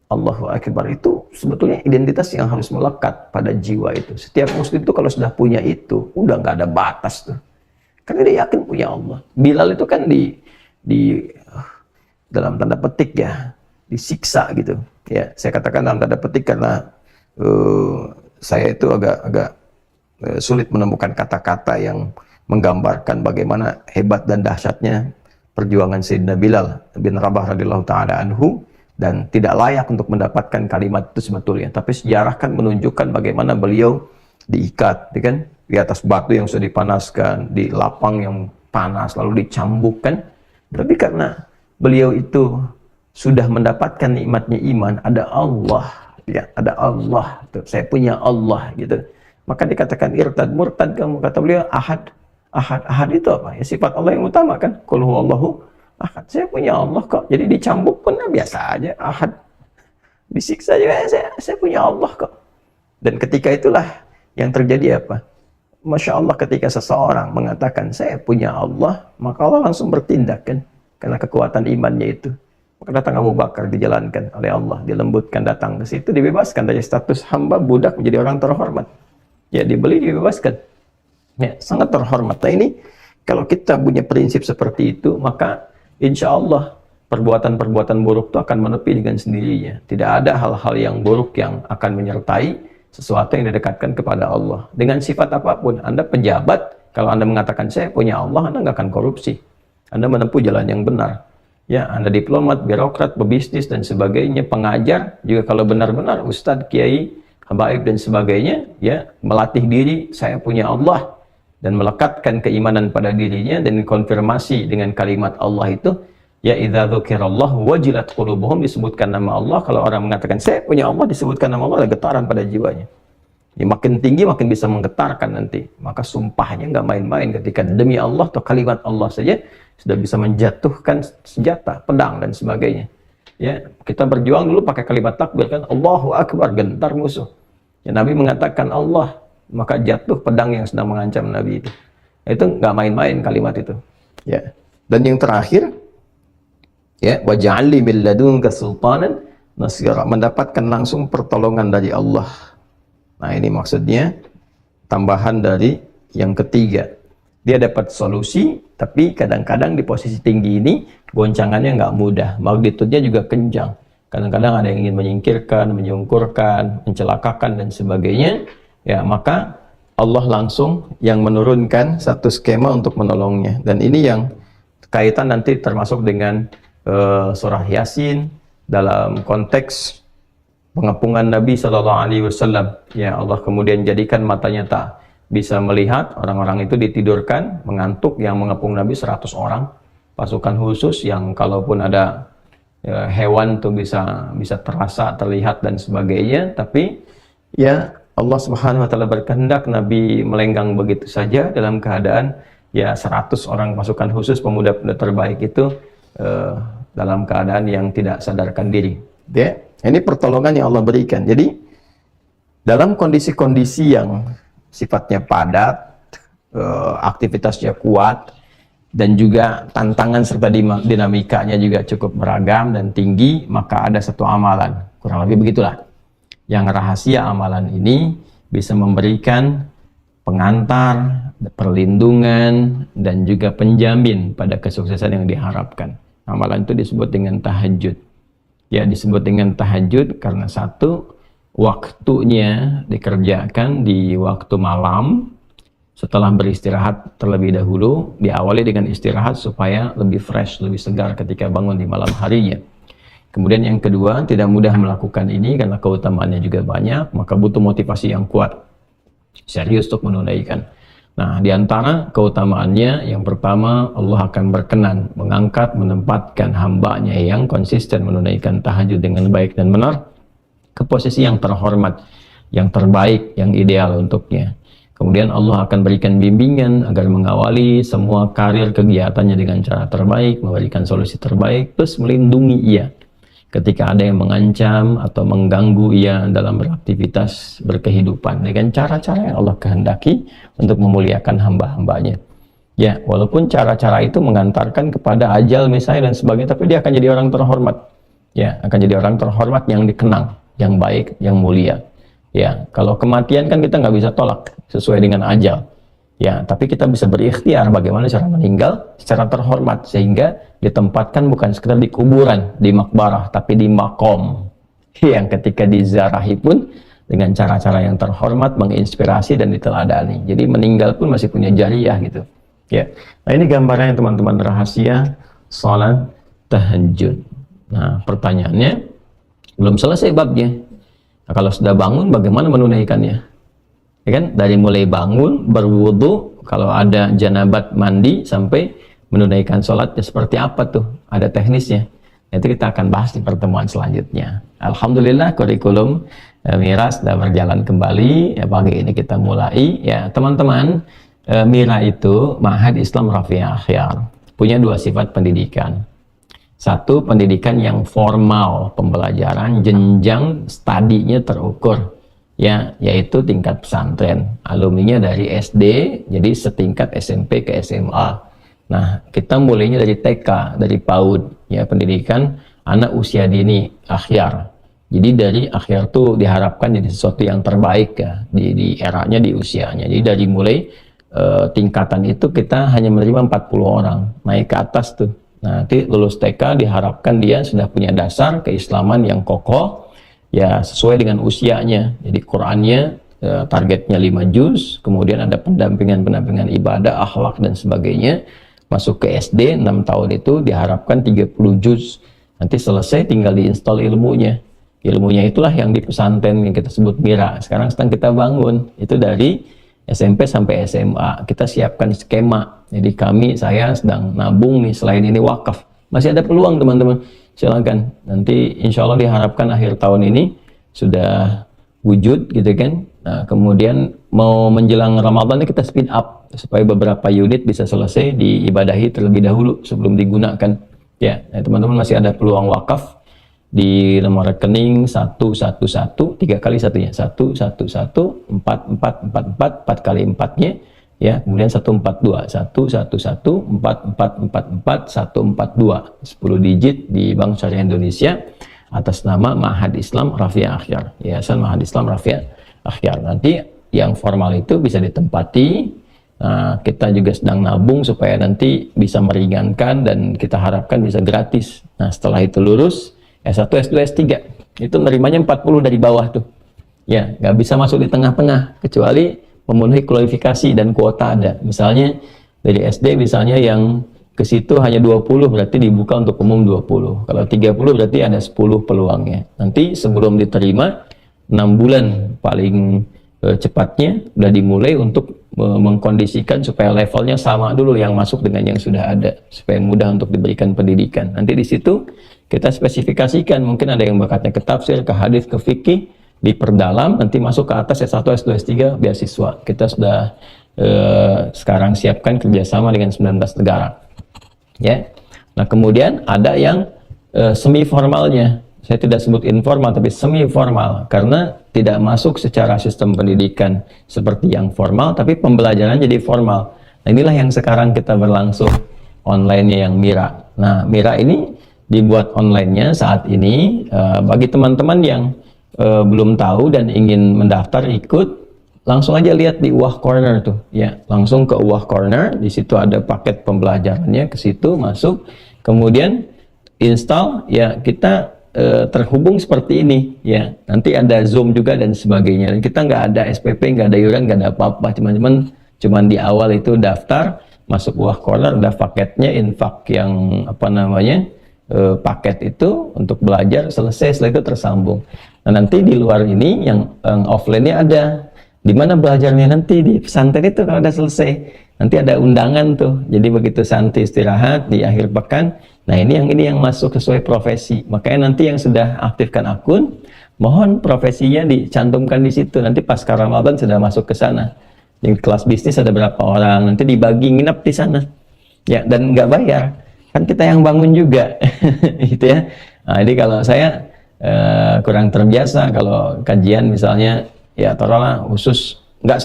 Allahu Akbar itu sebetulnya identitas yang harus melekat pada jiwa itu. Setiap muslim itu kalau sudah punya itu, udah gak ada batas tuh. Karena dia yakin punya Allah. Bilal itu kan di dalam tanda petik ya, disiksa gitu. Ya, saya katakan dalam tanda petik karena saya itu agak sulit menemukan kata-kata yang menggambarkan bagaimana hebat dan dahsyatnya perjuangan Sayyidina Bilal bin Rabah radhiyallahu taala anhu, dan tidak layak untuk mendapatkan kalimat itu sebetulnya. Tapi sejarah kan menunjukkan bagaimana beliau diikat, ya kan, di atas batu yang sudah dipanaskan, di lapang yang panas, lalu dicambukkan. Tapi karena beliau itu sudah mendapatkan nikmatnya iman, ada Allah, ya, ada Allah, tuh, saya punya Allah gitu. Maka dikatakan irtad murtad kamu, kata beliau ahad. Ahad itu apa? Ya sifat Allah yang utama kan. Qul huwallahu ahad. Saya punya Allah kok. Jadi dicambuk pun biasa aja, ahad. Disiksa juga saya punya Allah kok. Dan ketika itulah yang terjadi apa? Masya Allah, ketika seseorang mengatakan saya punya Allah, maka Allah langsung bertindak kan, karena kekuatan imannya itu. Maka datang Abu Bakar, dijalankan oleh Allah, dilembutkan, datang ke situ, dibebaskan dari status hamba budak menjadi orang terhormat. Ya, dibeli, dibebaskan. Ya, sangat terhormat. Nah ini, kalau kita punya prinsip seperti itu, maka insya Allah perbuatan-perbuatan buruk itu akan menepi dengan sendirinya. Tidak ada hal-hal yang buruk yang akan menyertai sesuatu yang didekatkan kepada Allah. Dengan sifat apapun, Anda pejabat, kalau Anda mengatakan saya punya Allah, Anda nggak akan korupsi. Anda menempuh jalan yang benar. Ya, Anda diplomat, birokrat, pebisnis, dan sebagainya, pengajar, juga kalau benar-benar ustadz, kiai, habaib, dan sebagainya, ya, melatih diri, saya punya Allah, dan melekatkan keimanan pada dirinya, dan konfirmasi dengan kalimat Allah itu, ya idza dzukirallahu wajilat qulubuhum, disebutkan nama Allah. Kalau orang mengatakan saya punya Allah, disebutkan nama Allah, ada getaran pada jiwanya. Ya, makin tinggi makin bisa menggetarkan nanti. Maka sumpahnya nggak main-main, ketika demi Allah atau kalimat Allah saja sudah bisa menjatuhkan senjata, pedang, dan sebagainya. Ya, kita berjuang dulu pakai kalimat takbir kan, Allahu Akbar, gentar musuh. Ya, Nabi mengatakan Allah, maka jatuh pedang yang sedang mengancam Nabi itu. Itu nggak main-main kalimat itu. Ya. Dan yang terakhir, ya, waj'alni min ladunka sultanan nasira, mendapatkan langsung pertolongan dari Allah. Nah, ini maksudnya tambahan dari yang ketiga. Dia dapat solusi, tapi kadang-kadang di posisi tinggi ini goncangannya nggak mudah, magnitudenya juga kencang. Kadang-kadang ada yang ingin menyingkirkan, menyungkurkan, mencelakakan, dan sebagainya. Ya, maka Allah langsung yang menurunkan satu skema untuk menolongnya. Dan ini yang kaitan nanti termasuk dengan surah Yasin dalam konteks pengepungan Nabi Shallallahu Alaihi Wasallam. Ya, Allah kemudian jadikan matanya tak bisa melihat, orang-orang itu ditidurkan, mengantuk, yang mengepung Nabi 100 orang, pasukan khusus yang kalaupun ada hewan tuh bisa terasa, terlihat, dan sebagainya. Tapi ya Allah Subhanahu wa taala berkehendak Nabi melenggang begitu saja dalam keadaan ya 100 orang pasukan khusus pemuda-pemuda terbaik itu dalam keadaan yang tidak sadarkan diri. Ya, ini pertolongan yang Allah berikan. Jadi dalam kondisi-kondisi yang sifatnya padat, aktivitasnya kuat, dan juga tantangan serta dinamikanya juga cukup beragam dan tinggi, maka ada satu amalan, kurang lebih begitulah, yang rahasia amalan ini bisa memberikan pengantar, perlindungan, dan juga penjamin pada kesuksesan yang diharapkan. Amalan itu disebut dengan tahajud. Ya, disebut dengan tahajud karena satu, waktunya dikerjakan di waktu malam setelah beristirahat terlebih dahulu, diawali dengan istirahat supaya lebih fresh, lebih segar ketika bangun di malam harinya. Kemudian yang kedua, tidak mudah melakukan ini karena keutamaannya juga banyak, maka butuh motivasi yang kuat, serius untuk menunaikan. Nah, di antara keutamaannya, yang pertama, Allah akan berkenan mengangkat, menempatkan hambanya yang konsisten menunaikan tahajud dengan baik dan benar ke posisi yang terhormat, yang terbaik, yang ideal untuknya. Kemudian Allah akan berikan bimbingan agar mengawali semua karir kegiatannya dengan cara terbaik, memberikan solusi terbaik, plus melindungi ia ketika ada yang mengancam atau mengganggu ia dalam beraktivitas berkehidupan dengan cara-cara yang Allah kehendaki untuk memuliakan hamba-hambanya. Ya, walaupun cara-cara itu mengantarkan kepada ajal misalnya dan sebagainya, tapi dia akan jadi orang terhormat. Ya, akan jadi orang terhormat yang dikenang, yang baik, yang mulia. Ya, kalau kematian kan kita nggak bisa tolak sesuai dengan ajal. Ya, tapi kita bisa berikhtiar bagaimana cara meninggal secara terhormat, sehingga ditempatkan bukan sekedar di kuburan, di makbarah, tapi di makom yang ketika dizarahi pun dengan cara-cara yang terhormat, menginspirasi dan diteladani. Jadi meninggal pun masih punya jariah gitu. Ya, nah ini gambaran teman-teman rahasia sholat tahajud. Nah, pertanyaannya belum selesai babnya. Nah, kalau sudah bangun, bagaimana menunaikannya? Ya kan, dari mulai bangun, berwudu, kalau ada janabat mandi, sampai menunaikan sholatnya seperti apa tuh? Ada teknisnya. Nanti kita akan bahas di pertemuan selanjutnya. Alhamdulillah kurikulum Mira sudah berjalan kembali. Ya, pagi ini kita mulai. Ya teman-teman, Mira itu Ma'had Islam Rafiah Akhyar, punya dua sifat pendidikan. Satu, pendidikan yang formal, pembelajaran jenjang studinya terukur, ya, yaitu tingkat pesantren, alumninya dari SD, jadi setingkat SMP ke SMA. Nah, kita mulainya dari TK, dari PAUD, ya, pendidikan anak usia dini, akhyar. Jadi dari akhyar tuh diharapkan jadi sesuatu yang terbaik ya, di eranya, di usianya. Jadi dari mulai tingkatan itu kita hanya menerima 40 orang, naik ke atas tuh. Nanti lulus TK diharapkan dia sudah punya dasar keislaman yang kokoh, ya sesuai dengan usianya. Jadi Qurannya targetnya 5 juz, kemudian ada pendampingan ibadah, akhlak dan sebagainya. Masuk ke SD 6 tahun itu diharapkan 30 juz. Nanti selesai tinggal diinstal ilmunya. Ilmunya itulah yang di pesantren yang kita sebut Mira. Sekarang sedang kita bangun. Itu dari SMP sampai SMA. Kita siapkan skema. Jadi saya sedang nabung nih, selain ini wakaf. Masih ada peluang teman-teman. Silakan. Nanti insya Allah diharapkan akhir tahun ini sudah wujud gitu kan. Nah, kemudian mau menjelang Ramadan kita speed up supaya beberapa unit bisa selesai diibadahi terlebih dahulu sebelum digunakan. Ya, teman-teman masih ada peluang wakaf di nomor rekening 111 3 kali satunya 111 4444 4 kali 4-nya ya, kemudian 142 111 4444 142 10 digit di Bank Syariah Indonesia atas nama Ma'had Islam Rafiah Akhyar, Yayasan Ma'had Islam Rafiah Akhyar. Nanti yang formal itu bisa ditempati. Nah, kita juga sedang nabung supaya nanti bisa meringankan dan kita harapkan bisa gratis. Nah, setelah itu lurus S1, S2, S3 itu nerimanya 40 dari bawah tuh ya, nggak bisa masuk di tengah-tengah kecuali memenuhi kualifikasi dan kuota ada. Misalnya dari SD misalnya yang ke situ hanya 20, berarti dibuka untuk umum 20. Kalau 30 berarti ada 10 peluangnya. Nanti sebelum diterima 6 bulan paling cepatnya udah dimulai untuk mengkondisikan supaya levelnya sama dulu yang masuk dengan yang sudah ada, supaya mudah untuk diberikan pendidikan. Nanti di situ kita spesifikasikan, mungkin ada yang bakatnya ke tafsir, ke hadis, ke fikih, diperdalam, nanti masuk ke atas S1, S2, S3 beasiswa. Kita sudah sekarang siapkan kerjasama dengan 19 negara. Ya. Nah kemudian ada yang semi formalnya. Saya tidak sebut informal tapi semi formal karena tidak masuk secara sistem pendidikan seperti yang formal, tapi pembelajaran jadi formal. Nah inilah yang sekarang kita berlangsung online-nya yang Mira. Nah Mira ini dibuat online-nya saat ini bagi teman-teman yang belum tahu dan ingin mendaftar ikut, langsung aja lihat di UWAH Corner tuh ya, langsung ke UWAH Corner, di situ ada paket pembelajarannya, ke situ masuk, kemudian install ya, kita terhubung seperti ini ya, nanti ada Zoom juga dan sebagainya, dan kita nggak ada SPP, nggak ada iuran, nggak ada apa-apa, cuman di awal itu daftar masuk UWAH Corner, ada paketnya infak yang apa namanya paket itu untuk belajar, selesai, setelah itu tersambung. Nah nanti di luar ini yang offline-nya ada. Di mana belajarnya nanti di pesantren itu kalau udah selesai, nanti ada undangan tuh. Jadi begitu santai istirahat di akhir pekan, nah ini yang masuk sesuai profesi. Makanya nanti yang sudah aktifkan akun, mohon profesinya dicantumkan di situ. Nanti pasca Ramadan sudah masuk ke sana. Di kelas bisnis ada berapa orang, nanti dibagi nginep di sana. Ya, dan nggak bayar. Kan kita yang bangun juga. Gitu ya. Nah, jadi kalau saya kurang terbiasa kalau kajian misalnya ya taruhlah khusus, nggak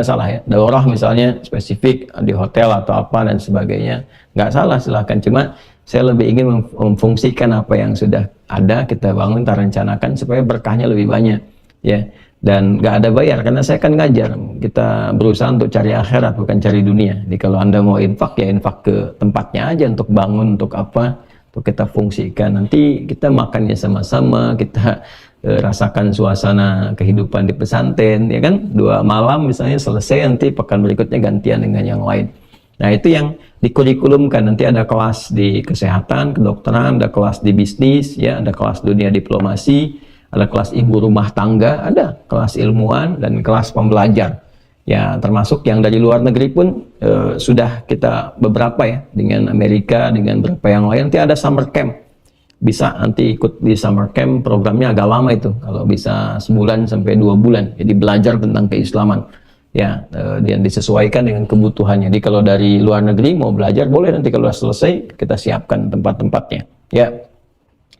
salah ya, daurah misalnya spesifik di hotel atau apa dan sebagainya, nggak salah, silahkan. Cuma saya lebih ingin memfungsikan apa yang sudah ada, kita bangun, kita rencanakan supaya berkahnya lebih banyak ya. dan nggak ada bayar karena saya kan ngajar. Kita berusaha untuk cari akhirat bukan cari dunia. Jadi kalau Anda mau infak ya infak ke tempatnya aja, untuk bangun, untuk apa, untuk kita fungsikan. Nanti kita makannya sama-sama, kita rasakan suasana kehidupan di pesantren, ya kan, 2 malam misalnya selesai, nanti pekan berikutnya gantian dengan yang lain. Nah itu yang dikurikulumkan. Nanti ada kelas di kesehatan, kedokteran, ada kelas di bisnis, ya, ada kelas dunia diplomasi, ada kelas ibu rumah tangga, ada kelas ilmuwan dan kelas pembelajar. Ya termasuk yang dari luar negeri pun sudah kita beberapa ya, dengan Amerika, dengan beberapa yang lain. Nanti ada summer camp. Bisa nanti ikut di summer camp, programnya agak lama itu, kalau bisa sebulan sampai 2 bulan. Jadi belajar tentang keislaman, ya, dan disesuaikan dengan kebutuhannya. Jadi kalau dari luar negeri mau belajar boleh, nanti kalau sudah selesai kita siapkan tempat-tempatnya, ya.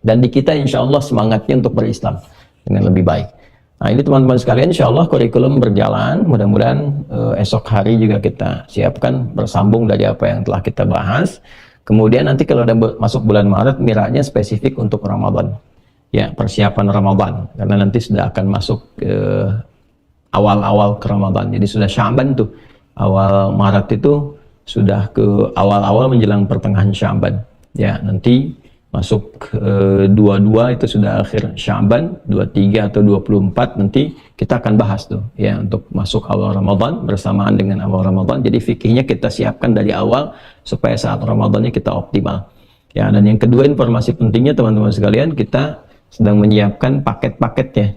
Dan di kita insya Allah semangatnya untuk berislam dengan lebih baik. Nah ini teman-teman sekalian, insya Allah kurikulum berjalan. Mudah-mudahan esok hari juga kita siapkan bersambung dari apa yang telah kita bahas. Kemudian nanti kalau udah masuk bulan Maret, miranya spesifik untuk Ramadan, ya, persiapan Ramadan, karena nanti sudah akan masuk ke awal-awal ke Ramadan. Jadi sudah Sya'ban tuh, awal Maret itu sudah ke awal-awal menjelang pertengahan Sya'ban, ya. Nanti masuk 22 itu sudah akhir Sya'ban, 23 atau 24 nanti kita akan bahas tuh, ya, untuk masuk awal Ramadan bersamaan dengan awal Ramadan. Jadi fikihnya kita siapkan dari awal supaya saat Ramadannya kita optimal, ya. Dan yang kedua, informasi pentingnya teman-teman sekalian, kita sedang menyiapkan paket-paketnya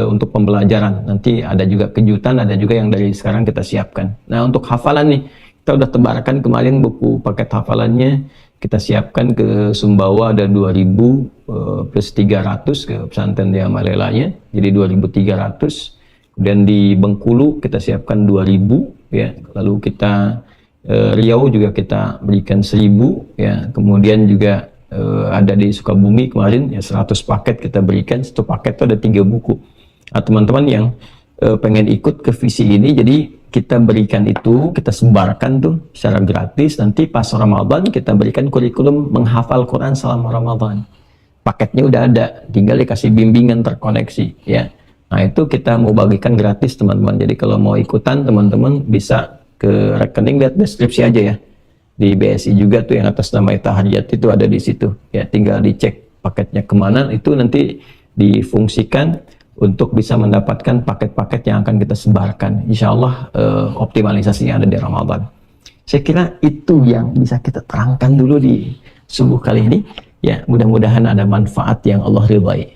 untuk pembelajaran. Nanti ada juga kejutan, ada juga yang dari sekarang kita siapkan. Nah untuk hafalan nih, kita udah tebarkan kemarin buku paket hafalannya. Kita siapkan ke Sumbawa ada 2000 plus 300 ke pesantren di Amalelanya, jadi 2300. Kemudian di Bengkulu kita siapkan 2000, ya. Lalu kita Riau juga kita berikan 1000, ya. Kemudian juga ada di Sukabumi kemarin ya 100 paket kita berikan. Satu paket itu ada 3 buku. Nah, teman-teman yang pengen ikut ke visi ini, jadi kita berikan itu, kita sebarkan tuh secara gratis. Nanti pas Ramadan kita berikan kurikulum menghafal Quran selama Ramadan. Paketnya udah ada, tinggal dikasih bimbingan terkoneksi, ya. Nah itu kita mau bagikan gratis teman-teman. Jadi kalau mau ikutan teman-teman bisa ke rekening, lihat deskripsi aja ya. Di BSI juga tuh yang atas nama Tahadiyat itu ada di situ, ya. Tinggal dicek paketnya kemana, itu nanti difungsikan untuk bisa mendapatkan paket-paket yang akan kita sebarkan. Insya Allah optimalisasinya ada di Ramadan. Saya kira itu yang bisa kita terangkan dulu di subuh kali ini. Ya, mudah-mudahan ada manfaat yang Allah ridhai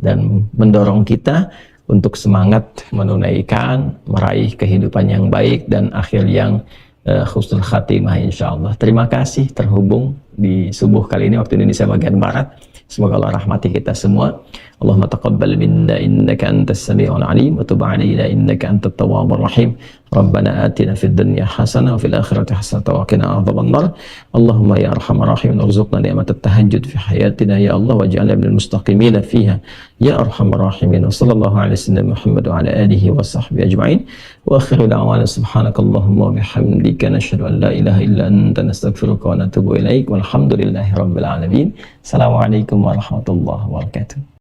dan mendorong kita untuk semangat menunaikan, meraih kehidupan yang baik dan akhir yang husnul khatimah insya Allah. Terima kasih terhubung di subuh kali ini waktu Indonesia bagian Barat. Semoga Allah rahmati kita semua. Allahumma taqabbal minna innaka antas sami'ul alim wa tub 'alaina innaka antat tawwabur rahim. Rabbana atina fid dunya hasanah wa fil akhirati hasanah wa qina adzabannar. Allahumma ya arhamar rahimin arzuqna ni'matat tahajjud fi hayatina ya Allah waj'alna minal mustaqimin fiha ya arhamar rahimin. Wa sallallahu ala sayyidina Muhammad wa ala alihi wa sahbihi ajma'in. Wa akhiru da'wana subhanakallahumma wa bihamdika nashhadu an la ilaha illa anta nastaghfiruka wa natubu ilaik. Walhamdulillahi rabbil alamin. Assalamualaikum warahmatullahi wabarakatuh.